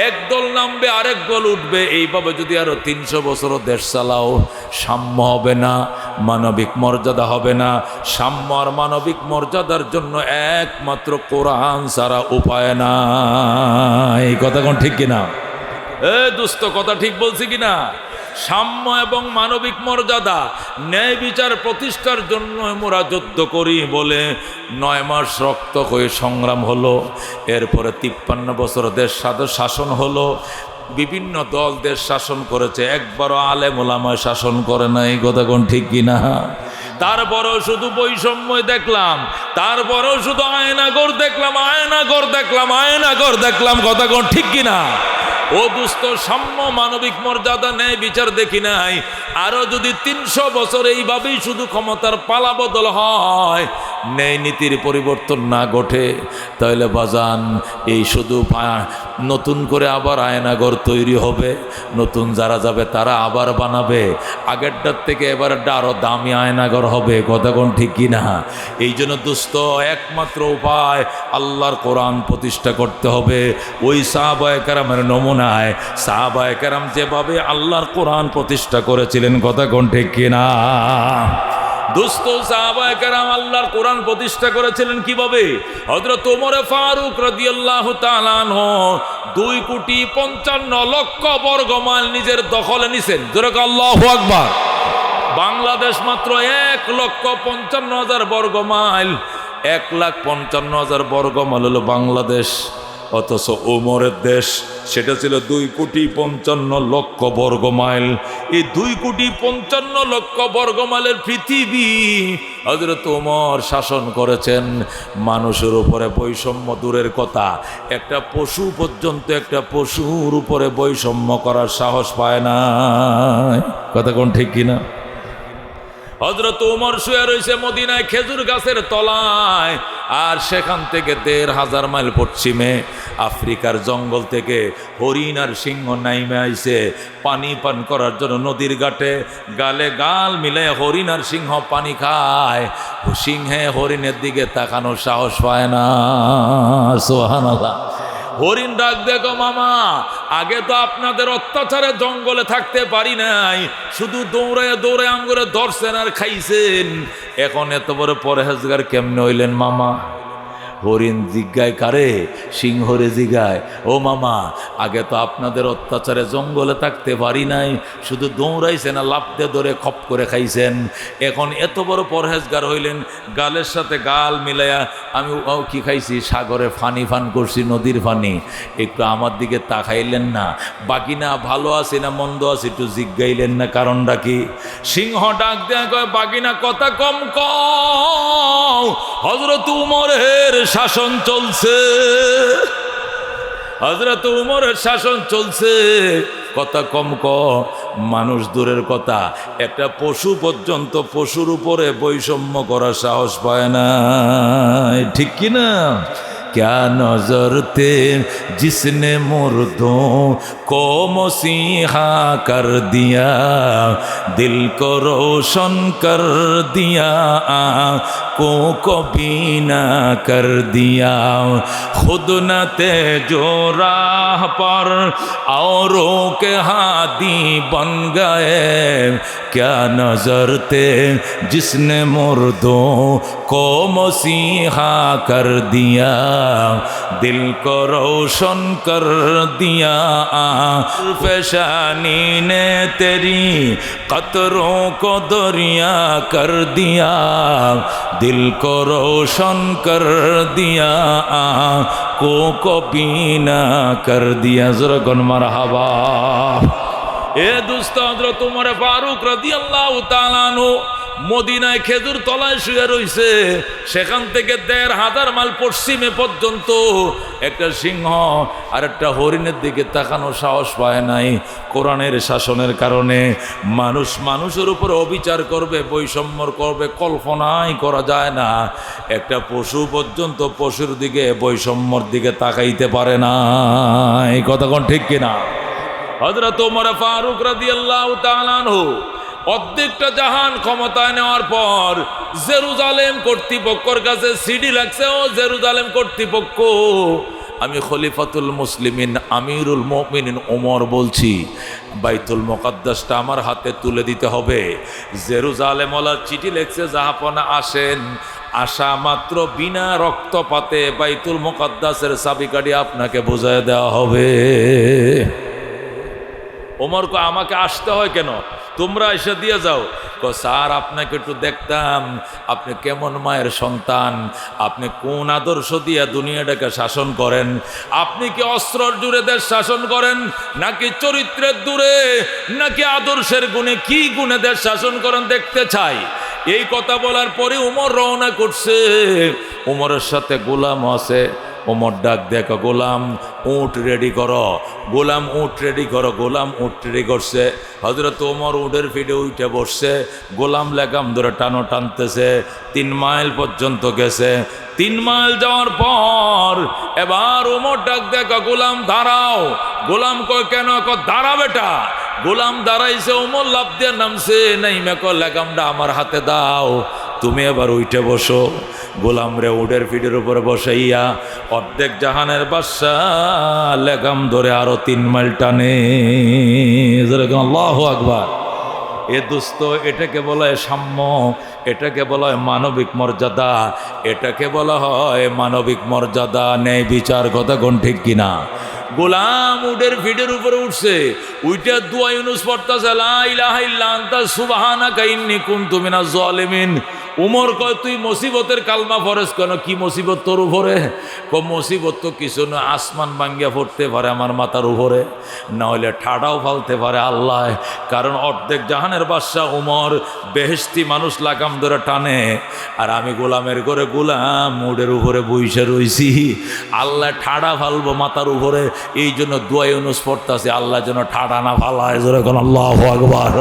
S1: এক দল নামবে আরেক দল উঠবে। এইভাবে যদি আরো 300 বছর দেশ চালাও, সাম্য হবে না, মানবিক মর্যাদা হবে না। সাম্য আর মানবিক মর্যাদার জন্য একমাত্র কোরআন ছাড়া উপায় নাই। এই কথা কোন ঠিক কিনা? এ দোস্ত, কথা ঠিক বলছি কিনা? সাম্য এবং মানবিক মর্যাদা, ন্যায় বিচার প্রতিষ্ঠার জন্য মোরা যুদ্ধ করি বলে 9 মাস রক্ত হয়ে সংগ্রাম হলো। এরপরে 53 বছর দেশ শাসন হলো। বিভিন্ন দল দেশ শাসন করেছে, একবারও আলেম ওলামায় শাসন করে নাই। কথা কোন ঠিক কিনা? তারপরেও শুধু বৈষম্য দেখলাম, তারপরেও শুধু আয়নাগর দেখলাম, আয়নাগর দেখলাম, আয়নাগর দেখলাম। কথা কোন ঠিক কিনা? ও দুস্থ, সাম্য, মানবিক মর্যাদা, ন্যায় বিচার দেখি নাই। আরো যদি 300 বছর এইভাবেই শুধু ক্ষমতার পালা বদল হয়, ন্যায় নীতির পরিবর্তন না ঘটে, তাহলে বাজান এই শুধু নতুন করে আবার আয়নাগর তৈরি হবে। নতুন যারা যাবে তারা আবার বানাবে, আগেরটার থেকে এবারটা আরো দামি আয়নাগর হবে। কথা কোন ঠিক কিনা? এই জন্য দুস্থ, একমাত্র উপায় আল্লাহর কোরআন প্রতিষ্ঠা করতে হবে। ওই সাহাবায়ে কেরামের নমুনায়, সাহাবায়ে কেরাম যেভাবে আল্লাহর কোরআন প্রতিষ্ঠা করেছিলেন, কথা কোন ঠিক কিনা? দোস্ত, সাহাবায়ে কেরাম আল্লাহর কোরআন প্রতিষ্ঠা করেছিলেন কিভাবে? হযরত ওমর ফারুক রাদিয়াল্লাহু তাআলা আনহু 2,55,00,000 বর্গ মাইল নিজের দখলে নিছেন। জোরে বলো আল্লাহু আকবার। বাংলাদেশ মাত্র 1,55,000 বর্গ মাইল, 1,55,000 বর্গ মাইল হলো বাংলাদেশ। অথচ ওমরের দেশ সেটা ছিল 2,55,00,000 বর্গ মাইল। এই 2,55,00,000 বর্গ মাইলের পৃথিবী হযরত ওমর শাসন করেছেন। মানুষের উপরে বৈষম্য দূরের কথা, একটা পশু পর্যন্ত একটা পশুর উপরে বৈষম্য করার সাহস পায় না। কথা কোন ঠিক কিনা? হযরত ওমর শুয়ে রয়েছে মদিনায় খেজুর গাছের তলায়, আর সেখান থেকে 1,500 মাইল পশ্চিমে আফ্রিকার জঙ্গল থেকে হরিণ আর সিংহ নাইমে আইছে পানি পান করার জন্য নদীর ঘাটে। গালে গাল মিলে হরিণ আর সিংহ পানি খায়, সিংহে হরিণের দিকে তাকানোর সাহস পায় না। সুবহানাল্লাহ। হরিণ ডাক, দেখো মামা, আগে তো আপনাদের অত্যাচারে জঙ্গলে থাকতে পারি নাই, শুধু দৌড়ায় দৌড়ায় আমগরে ধরছেন আর খাইছেন, এখন এত বড় পরহেজগার কেমনে হইলেন মামা? হরিণ জিজ্ঞায় কারে? সিংহরে জিগায়। ও মামা, আগে তো আপনাদের অত্যাচারে জঙ্গলে থাকতে পারি নাই, শুধু দৌড়াইছেন আর লাফতে ধরে খপ করে খাইছেন। এখন এত বড় পরহেজগার হইলেন, গালের সাথে গাল মিলাইয়া আমি কি খাইছি? সাগরে ফানি ফান করছি, নদীর ফানি। একটু আমার দিকে তাকাইলেন না? বাকি না ভালো আছি না মন্দ আছি একটু জিজ্ঞাইলেন না? কারণটা কি? সিংহ ডাক দেয়া কয়, বাকি না কথা কম কও, হযরত উমরের শাসন চলছে, হযরত উমরের শাসন চলছে, কথা কম ক। মানুষ দূরের কথা, একটা পশু পর্যন্ত পশুর উপরে বৈষম্য করার সাহস পায় না, ঠিক কি না? क्या नजर थे जिसने मुर्दों को मसीहा कर दिया, दिल को रोशन कर दिया, आँखों को बीना कर दिया, खुद न थे जो राह पर औरों के हादी बन गए, क्या नजर थे जिसने मुर्दों को मसीहा कर दिया, दिल को रोशन कर दिया, फैशानी ने तेरी कतरों को दरिया कर दिया, दिल को रोशन कर दिया, आँखों को बीना कर दिया। ज़रा गुन मरहबा। এ দুস্থ হযরত উমর ফারুক রাদিয়াল্লাহু তাআলা আনহু মদিনায় খেজুর তলায় শুয়ে রইছে। সেখান থেকে ১৫০০ মাইল পশ্চিমে পর্যন্ত একটা সিংহ আর একটা হরিণের দিকে তাকানোর সাহস পায় নাই। কোরআনের শাসনের কারণে মানুষ মানুষের উপর অবিচার করবে, বৈষম্য করবে, কল্পনাই করা যায় না। একটা পশু পর্যন্ত পশুর দিকে বৈষম্যর দিকে তাকাইতে পারে না। এই কথা কোন ঠিক কিনা? হযরত ওমর ফারুক রাদিয়াল্লাহু তাআলা আনহু অর্ধেকটা জাহান ক্ষমতায় নেওয়ার পর জেরুজালেম কর্তৃপক্ষের কাছে সিডি লাগছে, ও জেরুজালেম কর্তৃপক্ষ, আমি খলিফাতুল মুসলিমিন আমিরুল মুমিনিন ওমর বলছি, বাইতুল মুকাদ্দাসটা আমার হাতে তুলে দিতে হবে। জেরুজালেম ওয়ালার চিঠি লিখছে, জাহাপনা আসেন, আসা মাত্র বিনা রক্তপাতে বাইতুল মুকাদ্দাসের চাবিকাঠি আপনাকে বুঝায় দেওয়া হবে। ওমর কো আমাকে আসতে হয় কেন? তোমরা এসে দিয়ে যাও। কো স্যার, আপনাকে একটু দেখতাম, আপনি কেমন মায়ের সন্তান, আপনি কোন আদর্শ দিয়ে দুনিয়াটাকে শাসন করেন? আপনি কি অস্ত্রের জোরে দেশ শাসন করেন, নাকি চরিত্রের দূরে, নাকি আদর্শের গুণে, কি গুণে দেশ শাসন করেন দেখতে চাই। এই কথা বলার পরে উমর রওনা করছে। উমরের সাথে গোলাম আছে। ওমর ডাক দেখো, গোলাম উট রেডি করো, গোলাম উট রেডি করো। গোলাম উট রেডি করছে। হযরত ওমর উটের ফিডে উঠে বসছে, গোলাম লেগাম ধরে টানো টানতেছে। ৩ মাইল পর্যন্ত গেছে। ৩ মাইল যাওয়ার পর এবার ওমর ডাক দেখো, গোলাম দাঁড়াও। গোলাম কয় কেন? দাঁড়া বেটা। গোলাম দাঁড়াইছে। ওমর লাফ দিয়ে নামছে, নাইমা কয় লেগামটা আমার হাতে দাও, তুমি এবার উঠে বসো। গোলাম রে উডের ফিডের উপরে বসাইয়া অর্ধেক জাহানের বাদশাহ লেগাম ধরে আরো ৩ মাইল টানে। আল্লাহু আকবার। এ দোস্ত, এটাকে বলা হয় সাম্য, এটাকে বলা হয় মানবিক মর্যাদা, এটাকে বলা হয় মানবিক মর্যাদা, ন্যায় বিচার। কথা কোন ঠিক কিনা? গোলাম উডের ফিডের উপরে উঠছে, উইটা দুআ ইউনুস পড়তাছে, লা ইলাহা ইল্লা আনতা সুবহানাকা ইন্নী কুনতু মিনাজ জালিমিন। উমর কয়, তুই মুসিবতের কালমা ফরজ কেন? কি মুসিবত তোর উপরে? মুসিবত তো কিছু না, আসমান ভাঙ্গিয়া পড়তে পারে আমার মাথার উপরে, না হলে ঠাডাও ফালতে পারে আল্লাহ। কারণ অর্ধেক জাহানের বাদশাহ উমর, বেহেশতি মানুষ লাগাম ধরে টানে, আর আমি গোলামের করে গোলাম উডের উপরে বইসে রইছি। আল্লাহ ঠাডা ফালবো মাথার উপরে, এই জন্য দুআ ইউনুস পড়তাছে, আল্লাহ যেন ঠাডা না ফালায়। জোরে কোন আল্লাহু আকবার।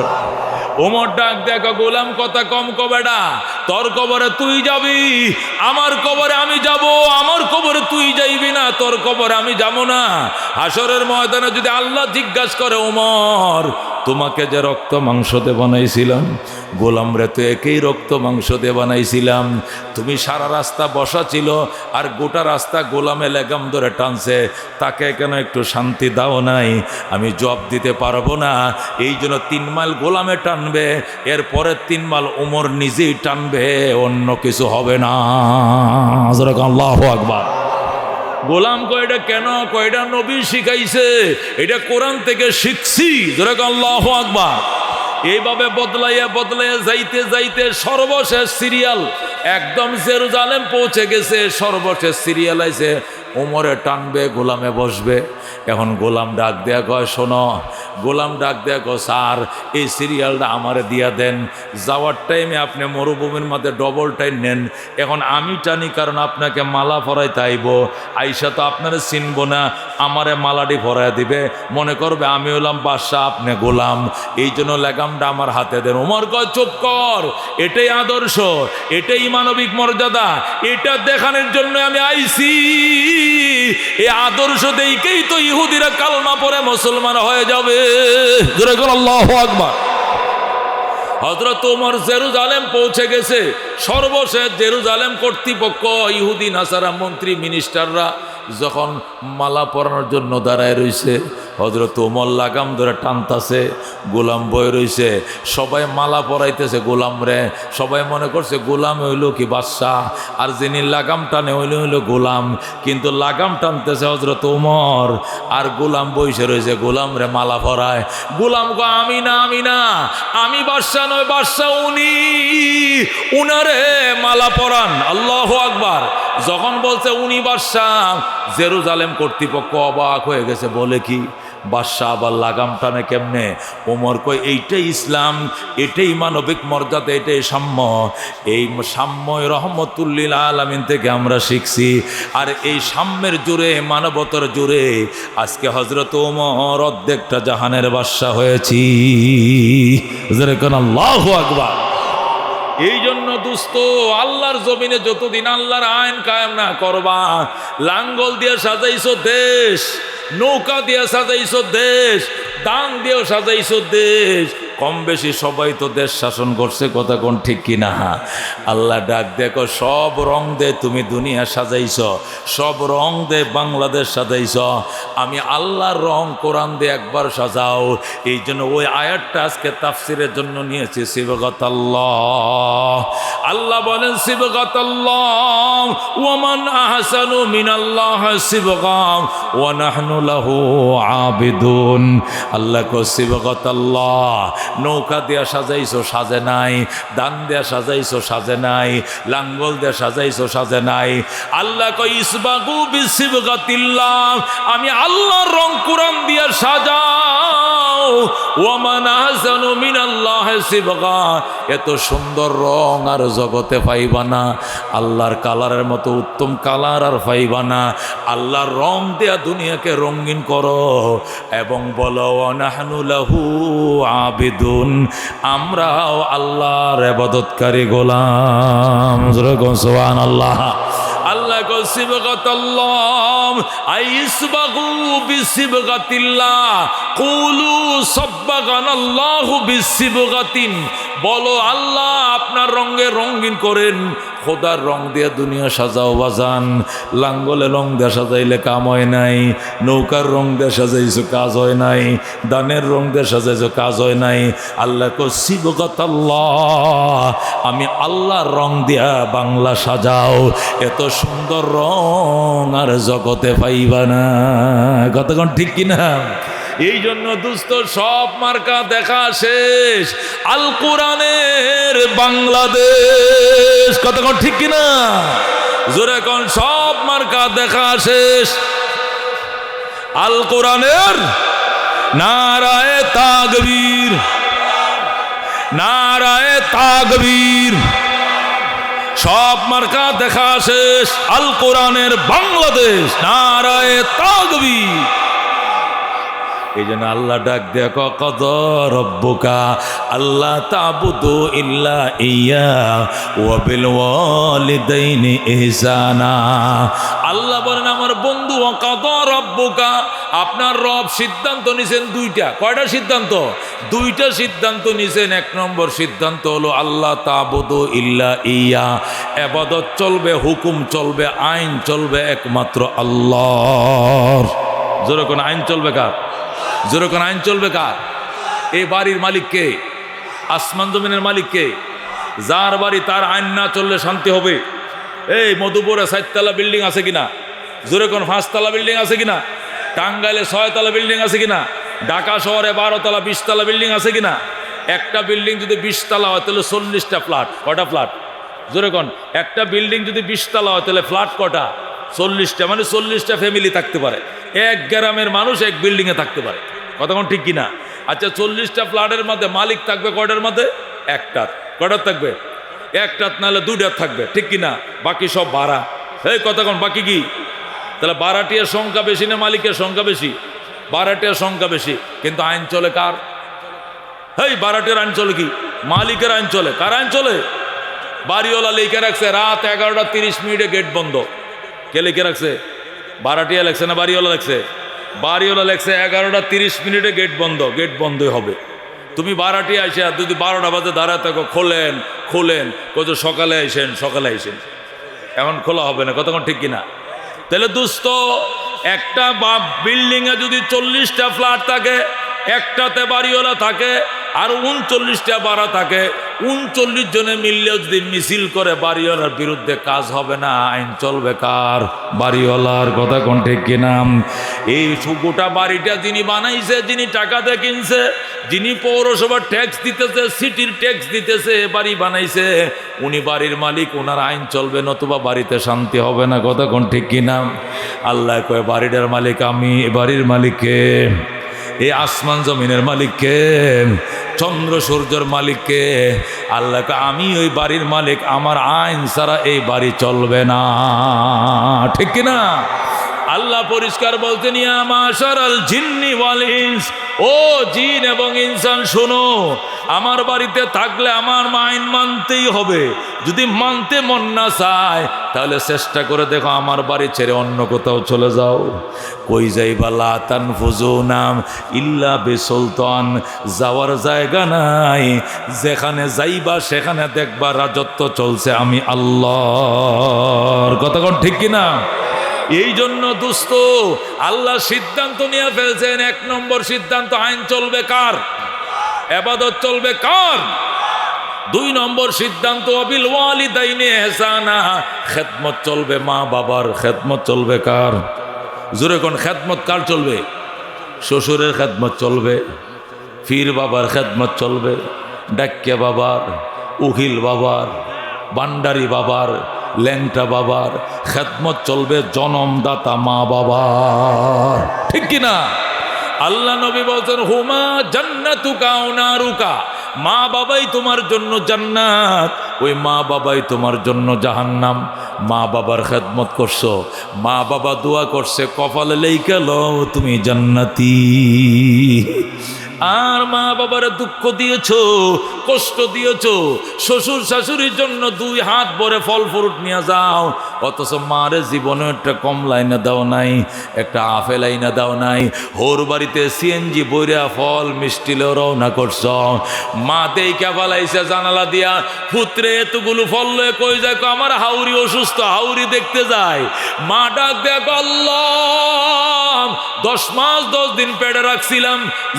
S1: ওমর ডাক দেখো, গোলাম কথা কম কবেডা, তোর কবরে তুই যাবি, আমার কবরে আমি যাব, আমার কবরে তুই যাইবি না, তোর কবরে আমি যাব না। হাসরের ময়দানে যদি আল্লাহ জিজ্ঞাসা করে, ওমর তোমাকে যে রক্ত মাংস দিয়ে বানাইছিলাম, গোলাম রে তো একই রক্ত মাংস দিয়ে বানাইছিলাম। তুমি সারা রাস্তা বসা ছিল আর গোটা রাস্তা গোলামে লেগাম ধরে টানছে, তাকে কেন একটু শান্তি দাও নাই? আমি জবাব দিতে পারবো না। এই জন্য 3 মাইল গোলামে টানবে, এরপরে 3 মাইল ওমর নিজেই টানবে, অন্য কিছু হবে না। আল্লাহু আকবার। গোলাম কয়টা কেন? কয়টা নবী শিখাইছে, এটা কোরআন থেকে শিখছি। আল্লাহু আকবার। এইভাবে বদলাইয়া বদলাইয়া যাইতে যাইতে সর্বশেষ সিরিয়াল একদম জেরুজালেম পৌঁছে গেছে। সর্বশেষ সিরিয়াল আইছে, ওমরে টানবে, গোলামে বসবে। এখন গোলাম ডাক দেয়া কয়, শোনো, গোলাম ডাক দেয়া কয়, স্যার এই সিরিয়ালটা আমারে দিয়া দেন। যাওয়ার টাইমে আপনি মরুভূমির মধ্যে ডবল টাইম নেন। এখন আমি টানি কারণ আপনাকে মালা পরাইতে আইব, আইসা তো আপনারা চিনব না, আমারে মালাটি পরাই দিবে, মনে করবে আমি হলাম বাদশাহ, আপনি গোলাম, এই জন্য লেগামটা আমার হাতে দেন। ওমর কয়, চুপ কর, এটাই আদর্শ, এটাই মানবিক মর্যাদা, এটা দেখানোর জন্য আমি আইছি। এই আদর্শ দেখেই তো ইহুদিরা কালমা পড়ে মুসলমান হয়ে যাবে। আল্লাহু আকবার। হযরত ওমর জেরুজালেম পৌঁছে গেছে। সর্বশেষ জেরুজালেম কর্তৃপক্ষ, ইহুদি নাসারা মন্ত্রী মিনিস্টাররা যখন মালা পরানোর জন্য দাঁড়ায় রইছে, হযরত ওমর লাগাম ধরে টানতাছে, গোলাম বয়ে রইছে, সবাই মালা পরাইতেছে গোলাম রে। সবাই মনে করছে গোলাম হইল কি বাদশাহ, আর যিনি লাগাম টানে হইল গোলাম। কিন্তু লাগাম টানতেছে হযরত ওমর, আর গোলাম বইসে রয়েছে, গোলাম রে মালা পরায়। গোলাম গো, আমি না, আমি না, আমি বাদশাহ নয়, বাদশাহ উনি, উনারে মালা পরান। আল্লাহু আকবার। যখন বলছে উনি বাদশাহ, জেরুজালেম কর্তৃপক্ষ অবাক হয়ে গেছে, বলে কি বাদশাহ আবার লাগাম টানে কেমনে? ওমর কই, এইটাই ইসলাম, এটাই মানবিক মর্যাদা, এটাই সাম্য। এই সাম্য রহমতুল্লিল আলামিন থেকে আমরা শিখছি। আর এই সাম্যের জোরে, মানবতার জোরে আজকে হযরত ওমর অর্ধেকটা জাহানের বাদশাহ হয়েছি। আল্লাহু আকবার। এই জন্য দোস্ত, আল্লাহর জমিনে যতদিন আল্লাহর আইন কায়েম না করবা, লাঙ্গল দিয়ে সাজাইছো দেশ, নৌকা দিয়ে সাজাইছো দেশ, দান দিয়েও সাজাইছো দেশ, কম বেশি সবাই তো দেশ শাসন করছে, কথা কোন ঠিক কিনা? আল্লাহ ডাক দেখো, সব রং দে তুমি দুনিয়া সাজাইছ, সব রং দে বাংলাদেশ সাজাইছ, আমি আল্লাহর রং কোরআন দিয়ে একবার সাজাও। এই জন্য ওই আয়াতটা আজকে তাফসিরের জন্য নিয়েছি, সিবগাতাল্লাহ। আল্লাহ বলেন সিবগাতাল্লাহ, ওয়ামান আহসানু মিনাল্লাহ সিবগাম ওয়া নাহনু লাহু আবিদুন। আল্লাহ কো সিবগাতাল্লাহ, নৌকা দিয়া সাজাইছো সাজে নাই, দান দিয়া সাজাইছো সাজে নাই, লাঙ্গল দিয়া সাজাইছো সাজে নাই। আল্লাহ কই ইসবাগু বিসিবগাতিল্লাহ, আমি আল্লাহর রং কোরআন দিয়া সাজাও। ওয়ামান আহসানু মিনাল্লাহ সিবগা, এত সুন্দর রং আর জগতে পাইবা না, আল্লাহর কালারের মতো উত্তম কালার আর পাইবা না। আল্লাহর রং দেয়া দুনিয়াকে রঙিন করো এবং বলো নাহনু লাহু আবিদুন, আমরাও আল্লাহর ইবাদতকারী গোলাম। সুবহানাল্লাহ। আল্লাহ কো সিবগাতাল্লাহ, আইসবাগু বিসিবগাতিল্লাহ, কুলু সাব্বাগানাল্লাহু বিসিবগাতিন, বলো আল্লাহ আপনার রঙে রঙিন করেন, খোদার রং দিয়ে দুনিয়া সাজাও বাজান। লাঙ্গলে রং দিয়ে সাজাইলে কাম হয় নাই, নৌকার রং দিয়ে সাজাইছো কাজ হয় নাই, দানের রং দিয়ে সাজাইছো কাজ হয় নাই। আল্লাহ কো সিবগাতাল্লাহ, আমি আল্লাহর রং দিয়া বাংলা সাজাও, এত সুন্দর রং আর জগতে পাইবা না। কতক্ষণ ঠিক কিনা? এই জন্য দুস্থ সব মার্কা দেখা শেষ, আল কোরআনের বাংলাদেশ। কতক্ষণ ঠিক কিনা? জোরে কোন, সব মার্কা দেখা শেষ, আল কোরআনের নারায়ে তাকবীর, নারায়ে তাকবীর। সব মার্কা দেখা শেষ, আল কোরআনের বাংলাদেশ, নারায়ে তাকবীর। এই জন্য আল্লাহ ডাক দেখো, কদ রব্বুকা আল্লাহ তা'বুদু ইল্লা ইয়্যা ওয়া বিল ওয়ালিদাইনি ইহসানা। আল্লাহ বলেন আমার বন্ধু, কদ রব্বুকা, আপনার রব সিদ্ধান্ত নিছেন দুইটা। কয়টা সিদ্ধান্ত? দুইটা সিদ্ধান্ত নিছেন। এক নম্বর সিদ্ধান্ত হলো আল্লাহ তা'বুদু ইল্লা ইয়া, ইবাদত চলবে, হুকুম চলবে, আইন চলবে একমাত্র আল্লাহর। জোরে কোন আইন চলবে কার? জোরে কোন আইন চলবে কার? এই বাড়ির মালিক কে? আসমান জমিনের মালিক কে? যার বাড়ি তার আইন না চললে শান্তি হবে? এই মধুপুরে 4তলা বিল্ডিং আছে কিনা? জোরে কোন 5তলা বিল্ডিং আছে কিনা? টাঙ্গাইলে 6তলা বিল্ডিং আছে কিনা? ঢাকা শহরে 12তলা 20তলা বিল্ডিং আছে কিনা? একটা বিল্ডিং যদি 20তলা হয় তাহলে 40টা ফ্ল্যাট। কটা ফ্ল্যাট? জোরে কোন। একটা বিল্ডিং যদি 20তলা হয় তাহলে ফ্ল্যাট কটা? 40টা। মানে 40টা ফ্যামিলি থাকতে পারে। এক গ্রামের মানুষ এক বিল্ডিংয়ে থাকতে পারে। কথা কোন ঠিক কিনা? আচ্ছা, 40টা ফ্ল্যাটের মধ্যে মালিক থাকবে কয়টার মধ্যে? একটার। কয়টার থাকবে? একটার, নাহলে 2টার থাকবে, ঠিক কিনা? বাকি সব ভাড়া। এই কথা কোন, বাকি কি? তাহলে ভাড়াটিয়ার সংখ্যা বেশি না মালিকের সংখ্যা বেশি? ভাড়াটিয়ার সংখ্যা বেশি। কিন্তু আইন চলে কার? এই ভাড়াটিয়ার আইন চলে কি? মালিকের আইন চলে। কার আইন চলে? বাড়িওয়ালা লিখে রাখছে রাত 11:30 গেট বন্ধ। কে লিখে রাখছে? ভাড়াটিয়া লেখছে না বাড়িওয়ালা লেখছে? বাড়িওয়ালা লেখছে 11:30 গেট বন্ধ। গেট বন্ধই হবে। তুমি ভাড়াটিয়া আইসে যদি 12টা বাজে দাঁড়ায় থাকো, খোলেন খোলেন, কত সকালে আইসেন সকালে আইসেন, এখন খোলা হবে না। কতক্ষণ ঠিক কিনা? তাহলে দোস্ত, একটা বিল্ডিংয়ে যদি 40টা ফ্ল্যাট থাকে, একটাতে বাড়িওয়ালা থাকে আর 39টা ভাড়া থাকে, 39 জনে মিললেও যদি মিছিল করে বাড়িওয়ালার বিরুদ্ধে, কাজ হবে না। আইন চলবে কার? বাড়িওয়ালার। কথা কোন ঠিক কিনা? এই গোটা বাড়িটা যিনি বানাইছে, যিনি টাকাতে কিনছে, যিনি পৌরসভার ট্যাক্স দিতেছে, সিটির ট্যাক্স দিতেছে, বাড়ি বানাইছে, উনি বাড়ির মালিক, ওনার আইন চলবে, নতুবা বাড়িতে শান্তি হবে না। কথা কোন ঠিক কিনা? আল্লাহ কয় বাড়িটার মালিক আমি, বাড়ির মালিককে, এই আসমান জমিনের মালিককে, চন্দ্র সূর্যের মালিককে। আল্লাহকে আমি ওই বাড়ির মালিক, আমার আইন ছাড়া এই বাড়ি চলবে না, ঠিক কিনা? আল্লাহ পরিষ্কার বলতেন, ইয়া মাশারাল জিন্নি ওয়াল ইনস, ও জিন এবং ইনসান শোনো, আমার বাড়িতে থাকলে আমার আইন মানতেই হবে। যদি মানতে মন না চায় তাহলে চেষ্টা করে দেখো আমার বাড়ি ছেড়ে অন্য কোথাও চলে যাও। কই যাইবা? লা তানফুজুনা ইল্লা বিসুলতান, যাওয়ার জায়গা নাই, যেখানে যাইবা সেখানে দেখবা রাজত্ব চলছে আমি আল্লাহর। কথা কোন ঠিক কিনা? এই জন্য দোস্ত, আল্লাহ সিদ্ধান্ত নিয়ে ফেলছেন। 1 নম্বর সিদ্ধান্ত, আইন চলবে কার? ইবাদত চলবে কার? 2 নম্বর সিদ্ধান্ত, অবিল ওয়ালিদাইনি ইহসানা, খেদমত চলবে, মা বাবার খেদমত চলবে কার? জোরে কোন, খেদমত কার চলবে? শ্বশুরের খেদমত চলবে, পীর বাবার খেদমত চলবে, ডাক্কিয়া বাবার, উকিল বাবার, ভান্ডারি বাবার, ল্যাংটা বাবার খেদমত চলবে, জনমদাতা মা বাবার, ঠিক কিনা? আল্লাহ নবী বলছেন, হুমা জান্নাতুকা ওয়া নারুকা, মা বাবাই তোমার জন্য জান্নাত, ওই মা বাবাই তোমার জন্য জাহান্নাম। মা বাবার খেদমত করছো, মা বাবা দোয়া করছে, কপালে লেখা লও তুমি জান্নাতি। আর মা বাবারে দুঃখ দিয়েছো, কষ্ট দিয়েছো, শ্বশুর শাশুড়ির জন্য 2 হাত ভরে ফল ফ্রুট নিয়ে যাও, অথচ মারে জীবনে একটা কমলা এনে দাও নাই, একটা আপেল এনে দাও নাই। হোর বাড়িতে সিএনজি বইরা ফল মিষ্টি লেও রওনা করছ, মা দেইকা ফালাইছে জানালা দিয়া, পুত্রে এতগুলো ফল লয়ে কই যায়? আমার হাউরি অসুস্থ, হাউরি দেখতে যায়। মা ডাক দেখ, আল্লাহ 10 মাস 10 দিন পেটে রাখছিলাম,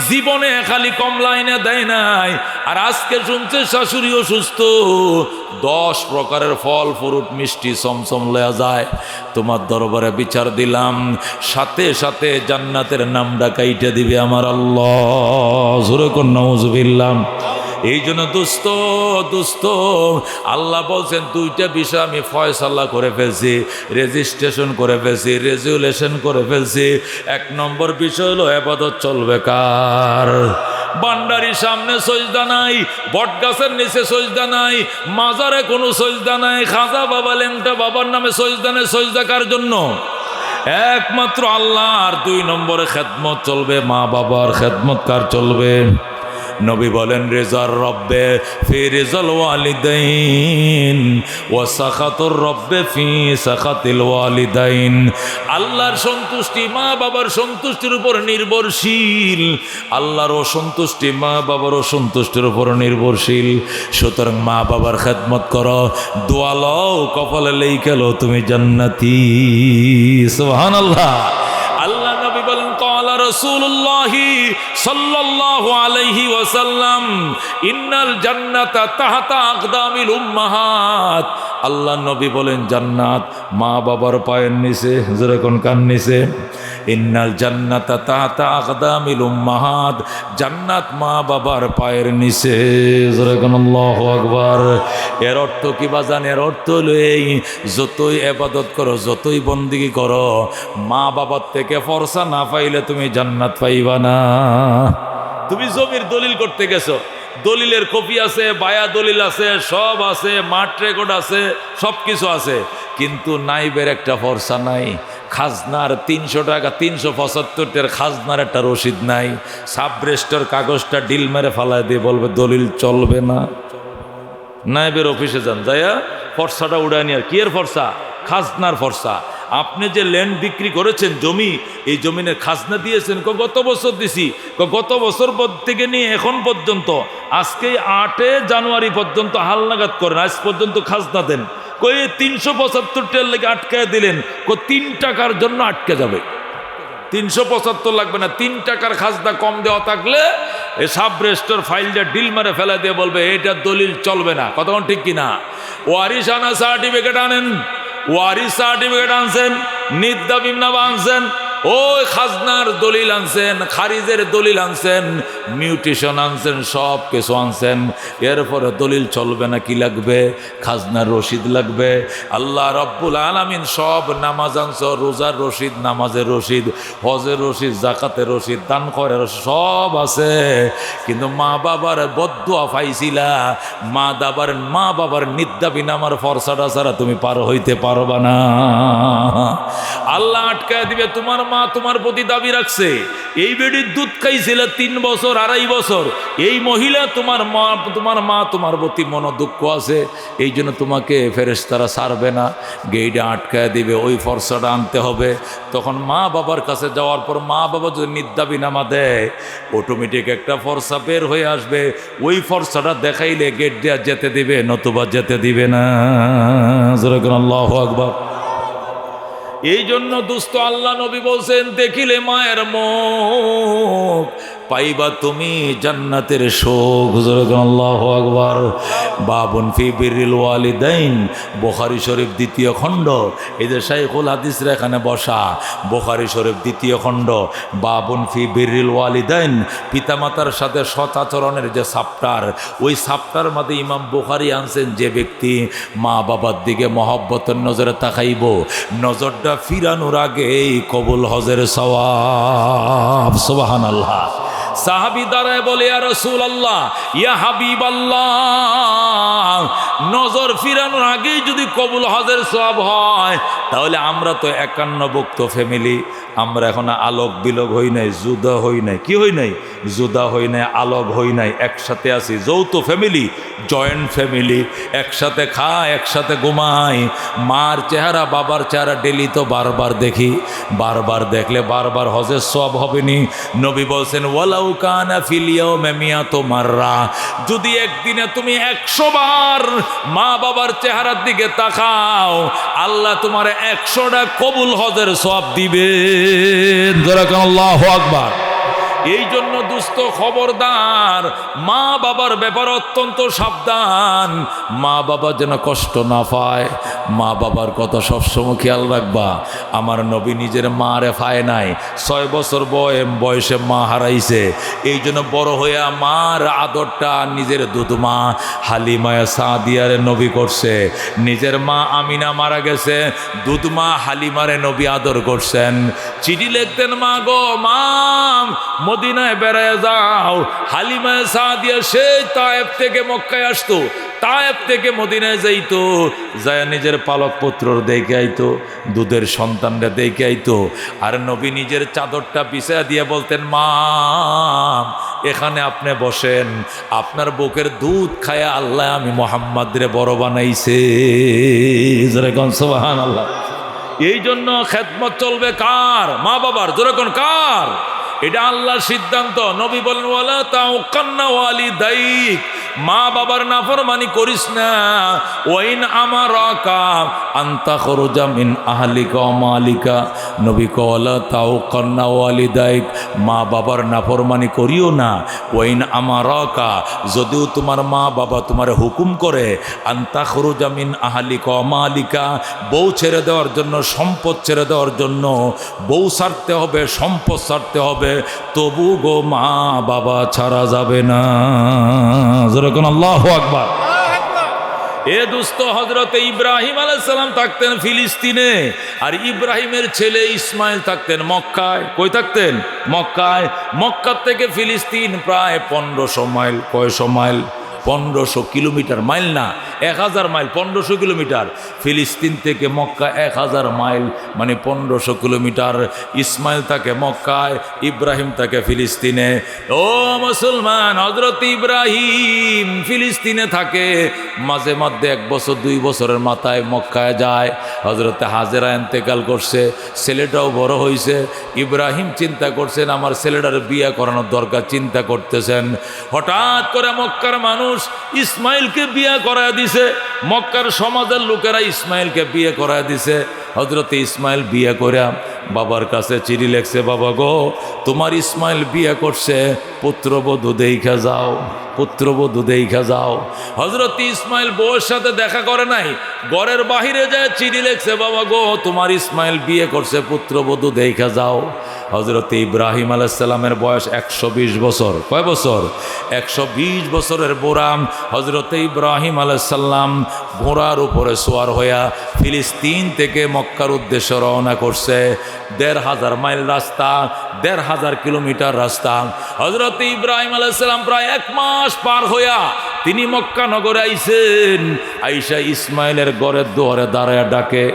S1: জীবনে খালি কমলা এনে দেয় নাই, আর আজকে শুনছে শাশুড়ি অসুস্থ, 10 প্রকারের ফল ফ্রুট মিষ্টি সমসম লয়া যায়। তোমার দরবারে বিচার দিলাম, সাথে সাথে জান্নাতের নাম ডাকাইতে দিবে আমার আল্লাহ। জোরে কোন নাউজুবিল্লাহ। এই জন্য দোস্ত আল্লাহ বলছেন, 2টা বিষয় আমি ফয়সালা করে ফেলছি, রেজিস্ট্রেশন করে ফেলছি, রেজুলেশন করে ফেলছি। 1 নম্বর বিষয় হলো ইবাদত চলবে কার? বান্ডারির সামনে সজদা নাই, বট গাছের নিচে সজদা নাই, মাজারে কোনো সজদা নাই, খাজা বাবা লেংটা বাবার নামে সজদা নেই। সজদা কার জন্য? একমাত্র আল্লাহ। আর 2 নম্বরে খেদমত চলবে, মা বাবার খেদমত কার চলবে? নবী বলেন রেজার রব্বে ফি রিজাল ওয়ালিদাইন ওয়া সাখাতুর রব্বে ফি সাখাতিল ওয়ালিদাইন। আল্লাহর সন্তুষ্টি মা বাবার সন্তুষ্টির উপর নির্ভরশীল, আল্লাহর অসন্তুষ্টি মা বাবার অসন্তুষ্টির উপর নির্ভরশীল। সুতরাং মা বাবার খেদমত করো, দোয়া লও, কপালে লেখেলো তুমি জান্নাতি। সুবহানাল্লাহ। আল্লাহ নবী বলেন ক্বালা রাসূলুল্লাহ সাল্লাল্লাহু আলাইহি ওয়াসাল্লাম ইন্নাল জান্নাতা তাহতা আকদামিল উম্মাহাত। আল্লাহ নবী বলেন জান্নাত মা বাবার পায়ের নিচে, যেরকম কান নিচে। ইন্নাল জান্নাতা তাহতা আকদামিল উম্মাহাত, জান্নাত মা বাবার পায়ের নিচে, যেরকম আল্লাহু আকবার। এর অর্থ কি বাজান? এর অর্থ হলো এই, যতই ইবাদত করো, যতই বন্দেগী করো, মা বাবার থেকে ফরসা না পাইলে তুমি জান্নাত পাইবা না। তুমি জমির দলিল করতে গেছো, দলিলের কপি আছে, বায়া দলিল আছে, সব আছে, মাঠ রেকর্ড আছে, সব কিছু আছে, কিন্তু নাইবের একটা ফরসা নাই। খাজনার 300 টাকা, 375 খাজনার একটা রসিদ নাই। সাবরেস্টার কাগজটা ডিল মেরে ফালায় দিয়ে বলবে দলিল চলবে না। নাইবের অফিসে যান, যাইয়া ফরসাটা উড়ায় নিয়ে, কি এর ফরসা? খাজনার ফরসা। আপনি যে ল্যান্ড বিক্রি করেছেন, জমি, এই জমিনের খাজনা দিয়েছেন, গত বছর দিছি, গত বছর থেকে নিয়ে এখন পর্যন্ত, আজকে 8 জানুয়ারি পর্যন্ত হালনাগাদ করেন, আজ পর্যন্ত খাজনা দেন। কই 375 টাকার লেগে আটকায় দিলেন, 3 টাকার জন্য আটকে যাবে। 375 লাগবে না, 3 টাকার খাজনা কম দেওয়া থাকলে এই সাবরেস্টার ফাইলটা ডিল মারে ফেলা দিয়ে বলবে এটা দলিল চলবে না। কতক্ষণ ঠিক কিনা? ওয়ারিশ আনা সার্টিফিকেট আনেন, ওয়ারিশ সার্টিফিকেট আনছেন, নিদ্দা বিমনামা আনছেন, ওই খাজনার দলিল আনছেন, খারিজের দলিল আনছেন, মিউটেশন আনছেন, সব কিছু আনছেন, এরপরে দলিল চলবে না। কি লাগবে? খাজনার রসিদ লাগবে। আল্লাহ রব্বুল আলামিন সব নামাজ আনছ, রোজার রসিদ, নামাজের রসিদ, হজের রসিদ, জাকাতের রসিদ, দান করার সব আছে, কিন্তু মা বাবার বদদুয়া পাইছিলা, মা বাবার নিদ্দা বিনামার ফরসাটা ছাড়া তুমি পার হইতে পারবা না। আল্লাহ আটকায় দিবে। তোমার মা তোমার প্রতি দাবি রাখছে, এই বেডির দুধ খাইছিল 3 বছর 2.5 বছর, এই মহিলা তোমার মা তোমার প্রতি মনোদুঃখ আছে, এই জন্য তোমাকে ফেরেশতারা ছাড়বে না, গেইডে আটকায় দিবে। ওই ফরসাটা আনতে হবে। তখন মা বাবার কাছে যাওয়ার পর মা বাবা যদি নিদ্দাবি নামা দেয়, অটোমেটিক একটা ফরসা বের হয়ে আসবে। ওই ফরসাটা দেখাইলে গেট দেওয়া যেতে দিবে, নতুবা যেতে দিবে না। আল্লাহু আকবার। এই জন্য দুস্থ আল্লাহ নবী বলছেন, দেখিলে মায়ের মুখ পাইবা তুমি জান্নাতের শোক। আল্লাহু আকবার। বাবুন ফি বিররিল ওয়ালিদাইন, বুখারী শরীফ 2য় খণ্ড। এই যে শাইখুল হাদিসরা এখানে বসা, বুখারী শরীফ 2য় খণ্ড, বাবুন ফি বিররিল ওয়ালিদাইন, পিতামাতার সাথে সৎ আচরণের যে সাপ্টার, ওই সাপ্টার মধ্যে ইমাম বুখারী আনছেন, যে ব্যক্তি মা বাবার দিকে মহব্বতের নজরে তাকাইব, নজরটা ফিরানোর আগেই কবুল হজের সওয়াব। সুবহানাল্লাহ। সাহাবী দাঁড়ায় বলে, ইয়া রাসূলুল্লাহ, ইয়া হাবিবাল্লাহ, নজর ফিরানোর আগেই যদি কবুল হজের সওয়াব হয়, তাহলে আমরা তো 51 ফ্যামিলি, আমরা এখন আলোক বিলোক হই নাই, জুদা হই নাই। কি হই নাই? জুদা হই নাই, আলোক হই নাই, একসাথে আছি, যৌথ ফ্যামিলি, জয়েন্ট ফ্যামিলি, একসাথে খায়, একসাথে ঘুমাই। মার চেহারা বাবার চেহারা ডেলি তো বারবার দেখি, বারবার দেখলে বারবার হজের সওয়াব হবে নি। নবী বলছেন, ওয়ালাউ কানা ফিল ইয়াউমি মিয়াতু মাররা, যদি একদিনে তুমি 100 বার মা বাবার চেহারার দিকে তাকাও, আল্লাহ তোমার 100টা কবুল হজের সওয়াব দিবেন। আল্লাহু আকবার। এই জন্য দুস্থ খবরদার, মা বাবার ব্যাপারে অত্যন্ত সাবধান। মা বাবা যেন কষ্ট না পায়, মা বাবার কথা সবসময় খেয়াল রাখবা। আমার নবী নিজের মারে পায় নাই, 6 বছর বয়সে মা হারাইছে। এই জন্য বড় হইয়া মার আদরটা নিজের দুধমা হালিমায়ে সাদিয়ারে নবী করছে। নিজের মা আমিনা মারা গেছে, দুধমা হালিমারে নবী আদর করছেন। চিঠি লিখতেন, মা গো মা, মদিনায় বেড়ায় যাও। হালিমায়ে সাদিয়া সেই তায়েফ থেকে মক্কায় আসতো, তায়েফ থেকে মদিনায় যাইতো, যায় নিজের পালক পুত্র দেখে আইতো, দুধের সন্তানরা দেখে আইতো। আর নবী নিজের চাদরটা বিছায়া দিয়ে বলতেন, মা এখানে আপনি বসেন, আপনার বুকের দুধ খায়া আল্লাহ আমি মোহাম্মদ রে বড় বানাইছে। যেরকম সুবহানাল্লাহ। এই জন্য খেদমত চলবে কার? মা বাবার। যেরকম কার? এটা আল্লাহর সিদ্ধান্ত। নবী বলেন ওয়ালা তাউকান্না ওয়ালিদাইক, মা বাবার নাফরমানি করিস না। ওয়াইন আমারাকা আনতা খরুজা মিন আহলিকা ওয়া মালিকা, নবী কওয়ালা তাউকান্না ওয়ালিদাইক, মা বাবার নাফরমানি করিও না। ওয়াইন আমারাকা, যদিও তোমার মা বাবা তোমার হুকুম করে আনতা খরুজা মিন আহলিকা ওয়া মালিকা, বউ ছেড়ে দেওয়ার জন্য, সম্পদ ছেড়ে দেওয়ার জন্য, বউ ছাড়তে হবে, সম্পদ ছাড়তে হবে, তবু গো মা বাবা ছাড়া যাবে না। যেরকম আল্লাহু আকবার। এ দুস্থ হযরত ইব্রাহিম আলাইহিস সালাম থাকতেন ফিলিস্তিনে, আর ইব্রাহিমের ছেলে ইসমাইল থাকতেন মক্কায়। কই থাকতেন? মক্কায়। মক্কা থেকে ফিলিস্তিন প্রায় 1500 মাইল। কয়শো মাইল? 1500 কিলোমিটার। মাইল না, 1000 মাইল। 1500 কিলোমিটার। ফিলিস্তিন থেকে মক্কা 1000 মাইল, মানে 1500 কিলোমিটার। ইসমাইল থাকে মক্কায়, ইব্রাহিম থাকে ফিলিস্তিনে। ও মুসলমান, হযরত ইব্রাহিম ফিলিস্তিনে থাকে, মাঝে মধ্যে 1 বছর 2 বছরের মাথায় মক্কায় যায়। হযরত হাজেরা ইন্তেকাল করছে, ছেলেটাও বড় হয়েছে। ইব্রাহিম চিন্তা করছেন আমার ছেলেটার বিয়ে করানোর দরকার, চিন্তা করতেছেন। হঠাৎ করে মক্কার মানুষ ইসমাইলকে বিয়ে করায় দিছে। মক্কার সমাজের লোকেরা ইসমাইলকে বিয়ে করায় দিছে। হযরত ইসমাইল বিয়ে করে বাবার কাছে চিঠি লেখছে, বাবা গো, তোমার ইসমাইল বিয়ে করছে, পুত্রবধূ দেইখা যাও, পুত্রবধূ দেইখা যাও। হযরত ইসমাইল বউয়ের সাথে দেখা করে নাই, ঘরের বাহিরে যায় চিঠি লেখছে, বাবা গো, তোমার ইসমাইল বিয়ে করছে, পুত্রবধূ দেইখা যাও। হযরত ইব্রাহিম আলাইহিস সালামের বয়স 120 বছর। কয় বছর? 120 বছরের বুড়া হযরত ইব্রাহিম আলাইহিস সালাম ঘোড়ার উপরে সওয়ার হইয়া ফিলিস্তিন থেকে মক্কার উদ্দেশ্যে রওনা করছে। 1500 মাইল রাস্তা, 1500 কিলোমিটার রাস্তা। হযরত ইব্রাহিম আলাইহিস সালাম প্রায় 1 মাস পার হইয়া তিনি মক্কা নগরে আইছেন। আইসা ইসমাইলের ঘরের দুয়ারে দাঁড়ায় ডাকে,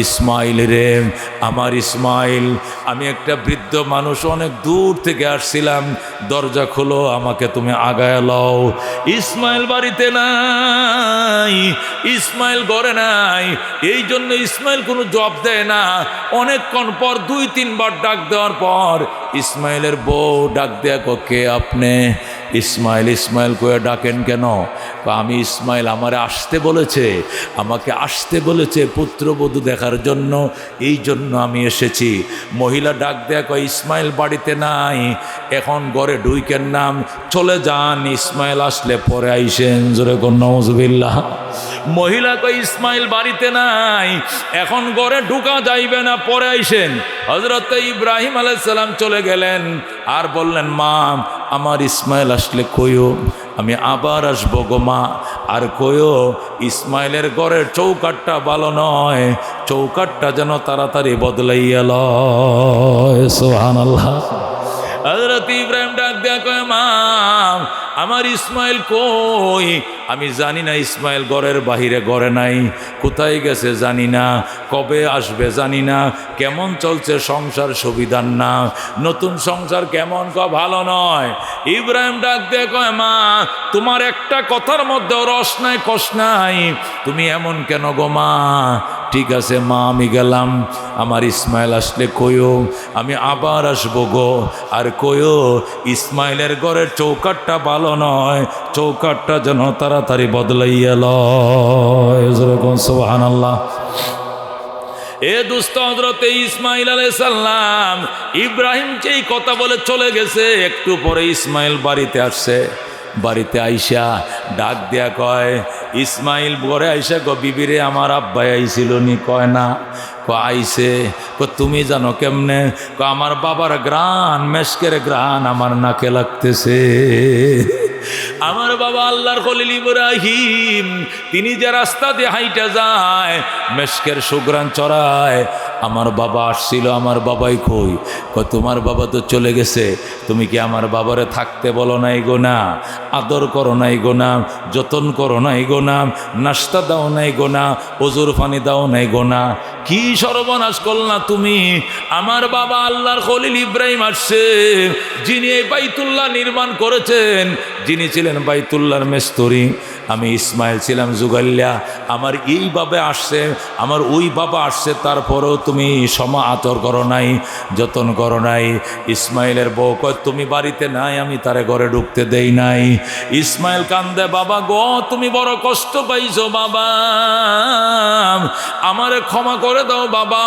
S1: ইসমাইল রে, আমার ইসমাইল, আমি একটা বৃদ্ধ মানুষ, অনেক দূর থেকে আসছিলাম, দরজা খোলো, আমাকে তুমি আগায় লও। ইসমাইল বাড়িতে নাই, ইসমাইল ঘরে নাই। এই জন্য ইসমাইল কোনো জবাব দেয় না। অনেকক্ষণ পর 2-3 বার ডাক দেওয়ার পর ইসমাইলের বউ ডাক দেয়া, কে আপনি? ইসমাইল, ইসমাইল কয়ে ডাকেন কেন? আমি ইসমাইল আমারে আসতে বলেছে, আমাকে আসতে বলেছে পুত্রবধূ দেখার জন্য, এই জন্য আমি এসেছি। মহিলা ডাক দেয়া কয়, ইসমাইল বাড়িতে নাই, এখন ঘরে ঢুইকেন নাম, চলে যান, ইসমাইল আসলে পরে আইসেন। জোরে কোন নাউজুবিল্লাহ। মহিলা কয়, ইসমাইল বাড়িতে নাই, এখন ঘরে ঢুকা যাইবে না, পরে আইসেন। হযরত ইব্রাহিম আলাইহিস সালাম চলে গেলেন আর বললেন, মা, আমার ইসমাইল আসলে কইও, আমি আবার আসবো গো মা। আর কইও ইসমাইলের ঘরের চৌকাটটা ভালো নয়, চৌকাটটা যেন তাড়াতাড়ি বদলাইয়া লয়। সুবহানাল্লাহ। হযরত ইব্রাহিম ডাক দেয়া কয়, মা, আমার ইসমাইল কই? আমি জানি না, ইসমাইল ঘরের বাহিরে, ঘরে নাই, কোথায় গেছে জানি না, কবে আসবে জানি না, কেমন চলছে সংসার সুবিধার না, নতুন সংসার কেমন, ভালো নয়। ইব্রাহিম ডাক দিয়ে কয়, মা, তোমার একটা কথার মধ্যে রস নাই, কষ নাই, তুমি এমন কেন গো মা? ঠিক আছে মা, আমি গেলাম, আমার ইসমাইল আসলে কইও, আমি আবার আসবো গো। আর কইও ইসমাইলের ঘরের চৌকাটটা ভালো নয়, চৌকাটটা যেন তাড়াতাড়ি বদলাইয়া লয়। সুবহানাল্লাহ। এ দুস্থ হযরত ইসমাইল আলাইহিস সালাম ইব্রাহিম যেই কথা বলে চলে গেছে, একটু পরে ইসমাইল বাড়িতে আসছে। বাড়িতে আইসা ডাক দেয়া কয়, ইসমাইল ঘরে আইসা গো, বিবিরে, আমার আব্বাই আইছিল নি? কয় না। আইসে। তুমি জানো কেমনে? আমার বাবার গ্রান, মেশকের গ্রান আমার নাকে লাগতেছে। আমার বাবা আল্লাহর খলিল ইব্রাহিম তিনি যে রাস্তা দিয়ে হাইটা যায় মেশকের সুগ্রাণ চড়ায়, আমার বাবা আসছিল, আমার বাবাই কই? তোমার বাবা তো চলে গেছে, তুমি কি আমার বাবারে থাকতে বলো নাই গো না, আদর করো নাই গো না, যতন করো নাই গো না, নাস্তা দাও নাই গো না, ওজুর পানি দাও নাই গো না, কি সর্বনাশ করলা তুমি? আমার বাবা আল্লাহর খলিল ইব্রাহিম আসছে, যিনি এই বাইতুল্লাহ নির্মাণ করেছেন, যিনি ছিলেন বাইতুল্লাহর মেস্তরি, আমি ইসমাইল ছিলাম জুগাল্লা, আমার এইভাবে আসছে, আমার ওই বাবা আসছে, তারপরেও তুমি সমা আতর করো নাই, যতন করো নাই। ইসমাইলের বউ কয় তুমি বাড়িতে নাই, আমি তারে ঘরে ঢুকতে দেই নাই। ইসমাইল কান্দে, বাবা গো তুমি বড় কষ্ট পাইছো বাবা, আমারে ক্ষমা করে দাও বাবা,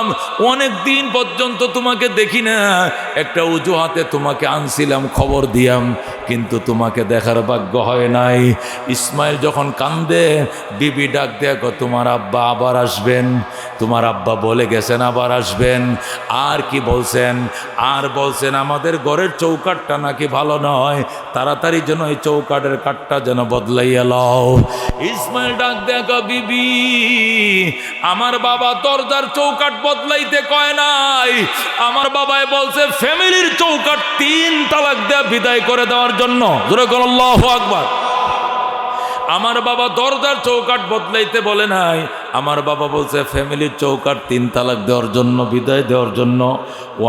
S1: অনেক দিন পর্যন্ত তোমাকে দেখি না, একটা অজুহাতে তোমাকে আনছিলাম, খবর দিয়াম, কিন্তু তোমাকে দেখার ভাগ্য হয় নাই। ইসমাইল যখন কান্দে, বিবি ডাক দেখো তোমার আব্বা আবার আসবেন, তোমার আব্বা বলে গেছেন আবার আসবেন। আর কি বলছেন? আর বলছেন আমাদের ঘরের চৌকাঠটা নাকি ভালো নয়, তাড়াতাড়ি যেন এই চৌকাঠের কাঠটা যেন বদলাইয়া লও। ইসমাইল ডাক দেখো, বিবি আমার বাবা দরজার চৌকাঠ বদলাইতে কয় নাই, আমার বাবাই বলছে ফ্যামিলির চৌকাঠ 3 তালাক দেয়া বিদায় করে দেওয়ার জন্য। জোরে বলো আল্লাহু আকবার। আমার বাবা দরজার চৌকাঠ বদলাইতে বলে নাই, আমার বাবা বলছে ফ্যামিলির চৌকাঠ 3 তালাক দেওয়ার জন্য, বিদায় দেওয়ার জন্য।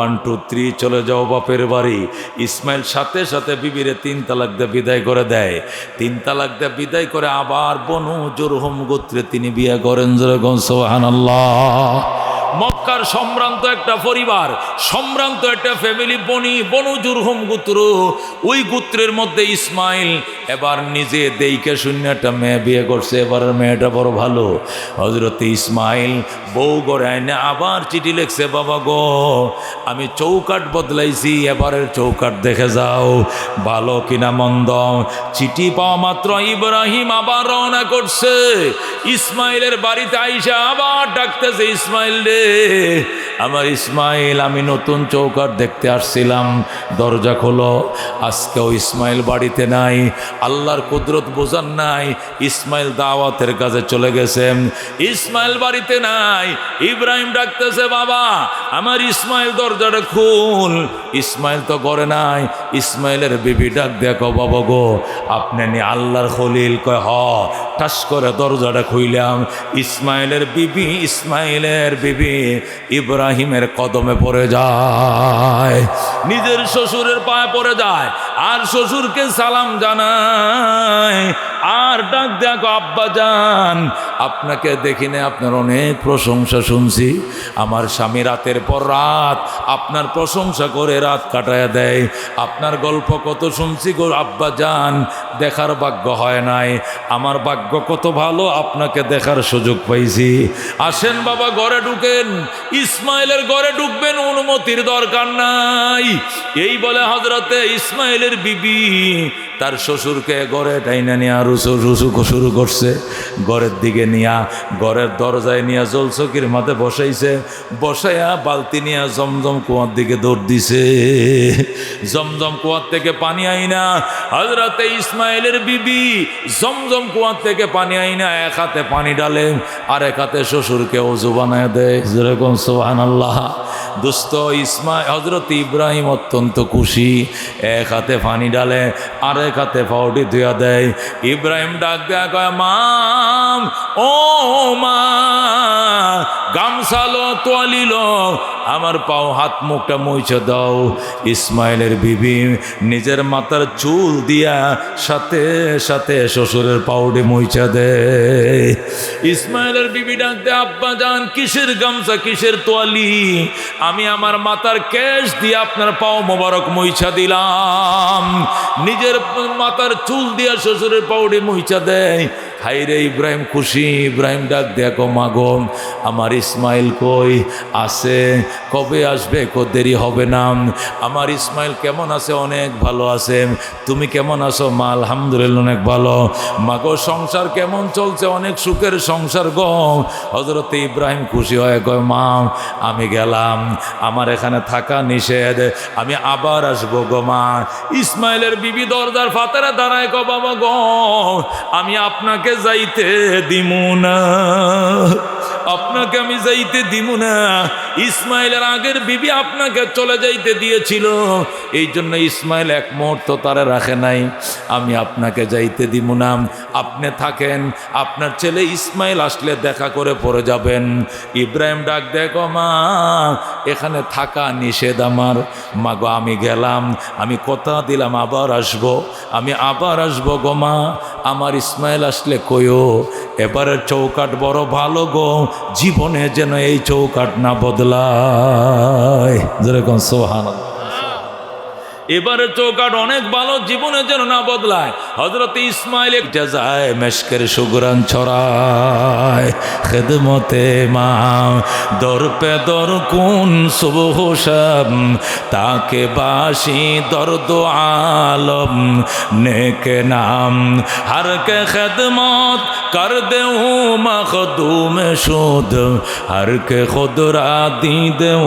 S1: 1 2 3 চলে যাও বাপের বাড়ি। ইসমাইল সাথে সাথে বিবিরে 3 তালাক দিয়ে বিদায় করে দেয়। 3 তালাক দিয়ে বিদায় করে আবার বনু জুরহুম গোত্রে তিনি বিয়ে করেন। জোরে সুবহানাল্লাহ। মক্কার সম্ভ্রান্ত একটা পরিবার, সম্ভ্রান্ত একটা ফ্যামিলি, বনু জুরহুম গোত্র, ওই গোত্রের মধ্যে ইসমাইল এবার নিজে দেইকে শূন্য একটা মেয়ে বিয়ে করছে। এবার মেয়েটা বড় ভালো। হযরত ইসমাইল বউ গড়ে আইনে আবার চিঠি লিখছে, বাবা গো আমি চৌকাঠ বদলাইছি, এবারের চৌকাঠ দেখে যাও ভালো কিনা মন্দ। চিঠি পাওয়া মাত্র ইব্রাহিম আবার রওনা করছে ইসমাইলের বাড়িতে। আইসা আবার ডাকতেছে, ইসমাইল রে আমার ইসমাইল, আমি নতুন চৌকাঠ দেখতে আসছিলাম, দরজা খোলো। আজকেও ইসমাইল বাড়িতে নাই। আল্লাহর কুদরত বোঝার নাই, ইসমাইল দাওয়াতের কাজে চলে গেছেন, ইসমাইল বাড়িতে নাই। ইব্রাহিম ডাকতেছে, বাবা আমার ইসমাইল দরজাটা খুল। ইসমাইল তো ঘরে নাই। ইসমাইলের বিবি ডাক দেখো, বাবা গো আপনি নি আল্লাহর খলিল? কয় হ। ঠাস করে দরজাটা খুইলাম, ইসমাইলের বিবি ইব্রাহিমের কদমে পড়ে যায়, নিজের শ্বশুরের পায়ে পড়ে যায়, আর শ্বশুরকে সালাম জানায়, আর ডাক দেখো আব্বা জান আপনাকে দেখিনে আপনার অনেক প্রশংসা শুনছি, আমার স্বামী রাতের পর রাত আপনার প্রশংসা করে রাত কাটায় দেয়, আপনার গল্প কত শুনছি গো আব্বা জান, দেখার ভাগ্য হয় নাই, আমার ভাগ্য কত ভালো আপনাকে দেখার সুযোগ পাইছি। আসেন বাবা ঘরে ঢুকেন। ইসমাইলের ঘরে ঢুকবেন, অনুমতির দরকার নাই। এই বলে হযরতে ইসমাইলের বিবি তার শ্বশুরকে ঘরে টাইনা নিয়ে রুসু শুরু করছে। ঘরের দিকে নিয়া, ঘরের দরজায় নিয়ে জলচকির মাথায় বসাইছে, বসাইয়া বালতি নিয়ে জমজম কুয়ার দিকে দৌড় দিছে। জমজম কুয়ার থেকে পানি আইনা হযরতে ইসমাইলের বিবি জমজম কুয়ার থেকে পানি আইনা এক হাতে পানি ডালে, আর এক হাতে শ্বশুরকে ওযু বানায় দেয়। যেরকম সুবহানাল্লাহ। দোস্ত হযরত ইব্রাহিম অত্যন্ত খুশি, এক হাতে পানি ডালে, আর এক হাতে পাউডি ধুয়া দেয়। ইব্রাহিম ডাক দেয়া কয়, মাম ও মা গামছালো তোয়ালিল, আমার পাও হাত মুখটা মুছে দাও। ইসমাইলের বিবি নিজের মাথার চুল দিয়া সাথে সাথে শ্বশুরের পাউডি মুছে দেয়। ইসমাইলের বিবি ডাক দেয়, আব্বা জান কিসের গামছা কিসের তোয়ালি, আমি আমার মাথার কেশ দিয়ে আপনার পাও মোবারক মুইছা দিলাম। নিজের মাথার চুল দিয়া শ্বশুরের পাউডি মুইছা দেয়। হাইরে ইব্রাহিম খুশি। ইব্রাহিম ডাক দেখো মাগো আমার ইসমাইল কই? আছে। কবে আসবে? দেরি হবে না। আমার ইসমাইল কেমন আছে? অনেক ভালো আছে। তুমি কেমন আছো? মা আলহামদুলিল্লাহ অনেক ভালো। মাগো সংসার কেমন চলছে? অনেক সুখের সংসার গো। হযরত ইব্রাহিম খুশি হয়ে কয় মা আমি গেলাম, আমার এখানে থাকা নিষেধ, আমি আবার আসবো গো মা। ইসমাইলের বিবি দরজার ফাতারে দাঁড়ায় গো বাবা গো আমি আপনাকে যাইতে দিমু না, আপনাকে আমি যাইতে দিব না। ইসমাইলের আগের বিবি আপনাকে চলে যাইতে দিয়েছিল, এই জন্য ইসমাইল এক মুহূর্ত তারে রাখে নাই। আমি আপনাকে যাইতে দিব না, আপনি থাকেন, আপনার ছেলে ইসমাইল আসলে দেখা করে পড়ে যাবেন। ইব্রাহিম ডাক দেখো মা এখানে থাকা নিষেধ আমার। মাগো আমি গেলাম, আমি কথা দিলাম আবার আসবো, আমি আবার আসবো গো মা। আমার ইসমাইল আসলে কইও এবারের চৌকাট বড় ভালো গো, জীবনে যেন এই চৌকাট না বদলায়। যেরকম সুবহানাল্লাহ, এবারে চৌকাট অনেক ভালো, জীবনে যেন না বদলায়। হযরত ইসমাইল একটা যায় মেশকের সুগরান ছড়ায়, খেদমতে মা দর পে দর কুন সুবহ শাম, তাকে বাসি দর্দ আলম নেকে নাম, হর কে খেদমত কর দেউ মখদুম শুদ, হর কে খুদরা দি দেউ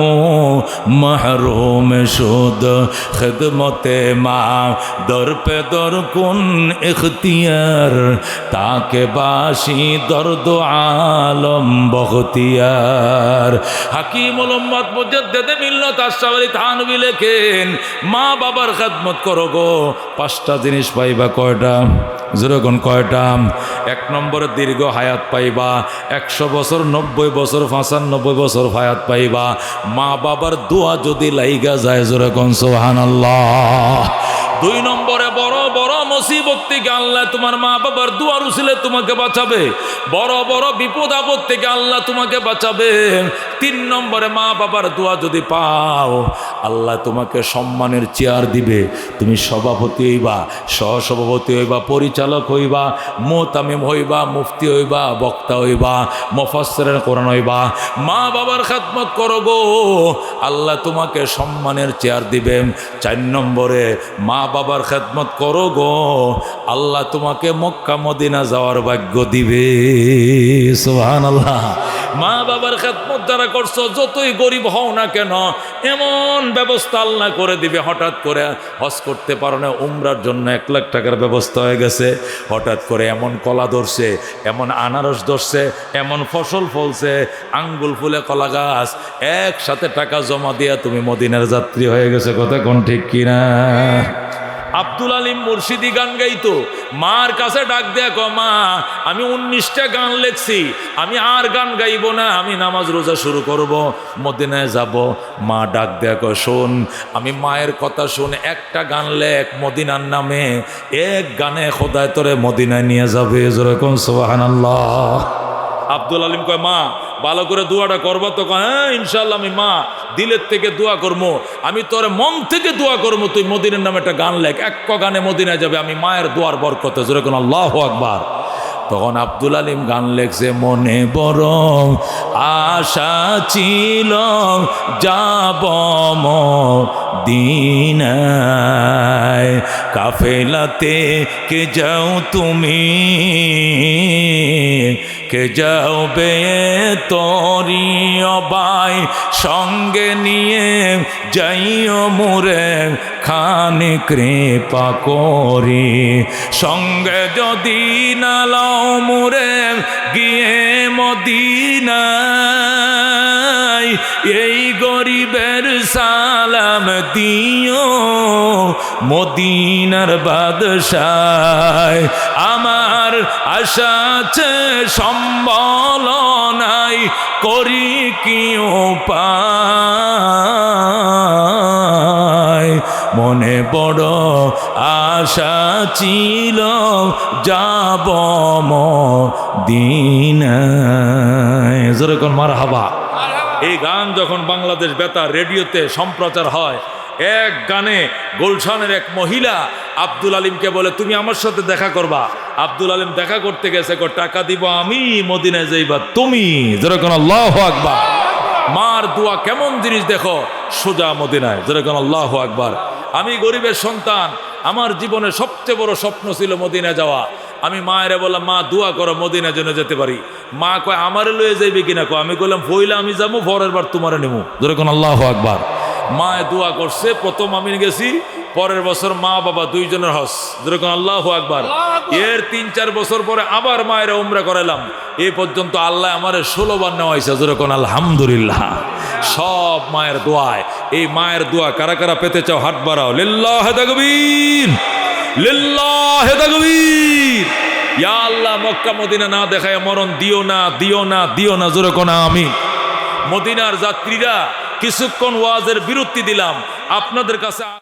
S1: মহরুম শুদ। খেদমতে মা দর পে দর কুন ইখতিয়ার, তাকে বাসি দর্দ আলম বখতিয়ার। হাকিমুল উম্মত মুজাদ্দিদ মিল্লাত আশ-শাযলি থানভী লেখেন মা বাবার খেদমত করো গো, পাঁচটা জিনিস পাইবা। কয়টা? যেরকম কয়টা? এক নম্বরে দীর্ঘ হায়াত পাইবা, 100 বছর, 90 বছর, 95 বছর হায়াত পাইবা। মা বাবার দোয়া যদি লাইগা যায়, যেরকম সুবহানাল্লাহ। 2 নম্বরে বড় বড় মুসিবত থেকে আল্লাহ তোমার মা বাবার দোয়ার উসিলে তোমাকে বাঁচাবে, বড় বড় বিপদ আপদ থেকে আল্লাহ তোমাকে বাঁচাবে। 3 নম্বরে মা বাবার দোয়া যদি পাও আল্লাহ তোমাকে সম্মানের চেয়ার দিবে, তুমি সভাপতি হইবা, সহসভাপতি হইবা, পরিচালক হইবা, মুতামিম হইবা, মুফতি হইবা, বক্তা হইবা, মুফাসসিরুল কোরআন হইবা। মা বাবার খেদমত করো গো, আল্লাহ তোমাকে সম্মানের চেয়ার দিবে। 4 নম্বরে মা বাবার খেদমত করো গো, আল্লাহ তোমাকে মক্কা মদিনা যাওয়ার ভাগ্য দিবে। সুবহানাল্লাহ। মা বাবার খেদমত যারা করছো, যতই গরিব হও না কেন, এমন ব্যবস্থা আল্লাহ করে দিবে। হঠাৎ করে হজ করতে পারো না, উমরার জন্য 1 লাখ টাকার ব্যবস্থা হয়ে গেছে, হঠাৎ করে এমন কলা ধরছে, এমন আনারস ধরছে, এমন ফসল ফলছে, আঙ্গুল ফুলে কলা গাছ, একসাথে টাকা জমা দিয়া তুমি মদিনার যাত্রী হয়ে গেছে। কথা কোন ঠিক কিনা? আব্দুল আলিম মুর্শিদি গান গাইতো, মার কাছে ডাক দেয়া কো মা আমি 19টা গান লেখছি, আমি আর গান গাইব না, আমি নামাজ রোজা শুরু করব, মদিনায় যাব। মা ডাক দেয়া কো শোন, আমি মায়ের কথা শুন, একটা গান লেখ মদিনার নামে, এক গানে খোদায় তোরে মদিনায় নিয়ে যাবে। যেরকম সুবহানাল্লাহ। আব্দুল আলিম কয় মা ভালো করে দোয়াটা করবো তো? হ্যাঁ ইনশাল্লাহ, আমি মা দিলের থেকে দোয়া করবো, আমি তোর মন থেকে দোয়া করবো, তুই মদিনার নামে একটা গান লেখ, এক গানে মদিনায় যাবে, আমি মায়ের দোয়ার বরকতে। যেরকম আল্লাহু আকবার। তখন আব্দুল আলিম গান লেখছে, মনে বড় আশা ছিল যাব মদিনায়, কাফেলাতে কে যাও তুমি, কে যাও বে তরি অবাই, সঙ্গে নিয়ে যাইও মুরে খানি কৃপা করি, সঙ্গে যদি না লাও মুরে গিয়ে মদিনায়, এই গরিবের সালাম দিও মদিনার বাদশায়, আমার আশা আছে সম্বল নাই, করি কি উপায়, মনে বড় আশা ছিল যাব মদিনায়। যেরকম মারহাবা। এই গান যখন বাংলাদেশ বেতার রেডিওতে সম্প্রচার হয়, এক গানে গুলশানের এক মহিলা আব্দুল আলিমকে বলে তুমি আমার সাথে দেখা করবা। আব্দুল আলিম দেখা করতে গেছে, টাকা দিব আমি, মদিনায় যাইবা তুমি। যেরকম আল্লাহু আকবার। মার দোয়া কেমন জিনিস দেখো, সোজা মদিনায়। যেরকম আল্লাহু আকবার। আমি গরিবের সন্তান, আমার জীবনের সবচেয়ে বড় স্বপ্ন ছিল মদিনায় যাওয়া। আমি মায়েরা বললাম, মা দোয়া করো মদিনা যেন যেতে পারি। মা কয় আমারে লয়ে যাইবে কিনা কয়। আমি বললাম পইলা আমি যাবো, পরের বার তোমারে নেবো। যেরকম আল্লাহু আকবার। মায়ে দোয়া করছে, প্রথম আমি গেছি, পরের বছর মা বাবা দুইজনের হজ। যেরকম আল্লাহু আকবার। এর 3-4 বছর পরে আবার মায়েরা উমরা করাইলাম। এ পর্যন্ত আল্লাহ আমারে 16 বার নেওয়াইছে। যেরকম আলহামদুলিল্লাহ। সব মায়ের দোয়ায়। এই মায়ের দোয়া কারা কারা পেতে চাও হাত বাড়াও। লিল্লাহে তাকবীর, লিল্লাহে তাকবীর। ইয়া আল্লাহ, মক্কা মদিনা না দেখায় মরণ দিও না, দিও না, দিও না। জোরে কোন আমিন। মদিনার যাত্রীরা কিছুক্ষণ ওয়াজের বিরতি দিলাম আপনাদের কাছে।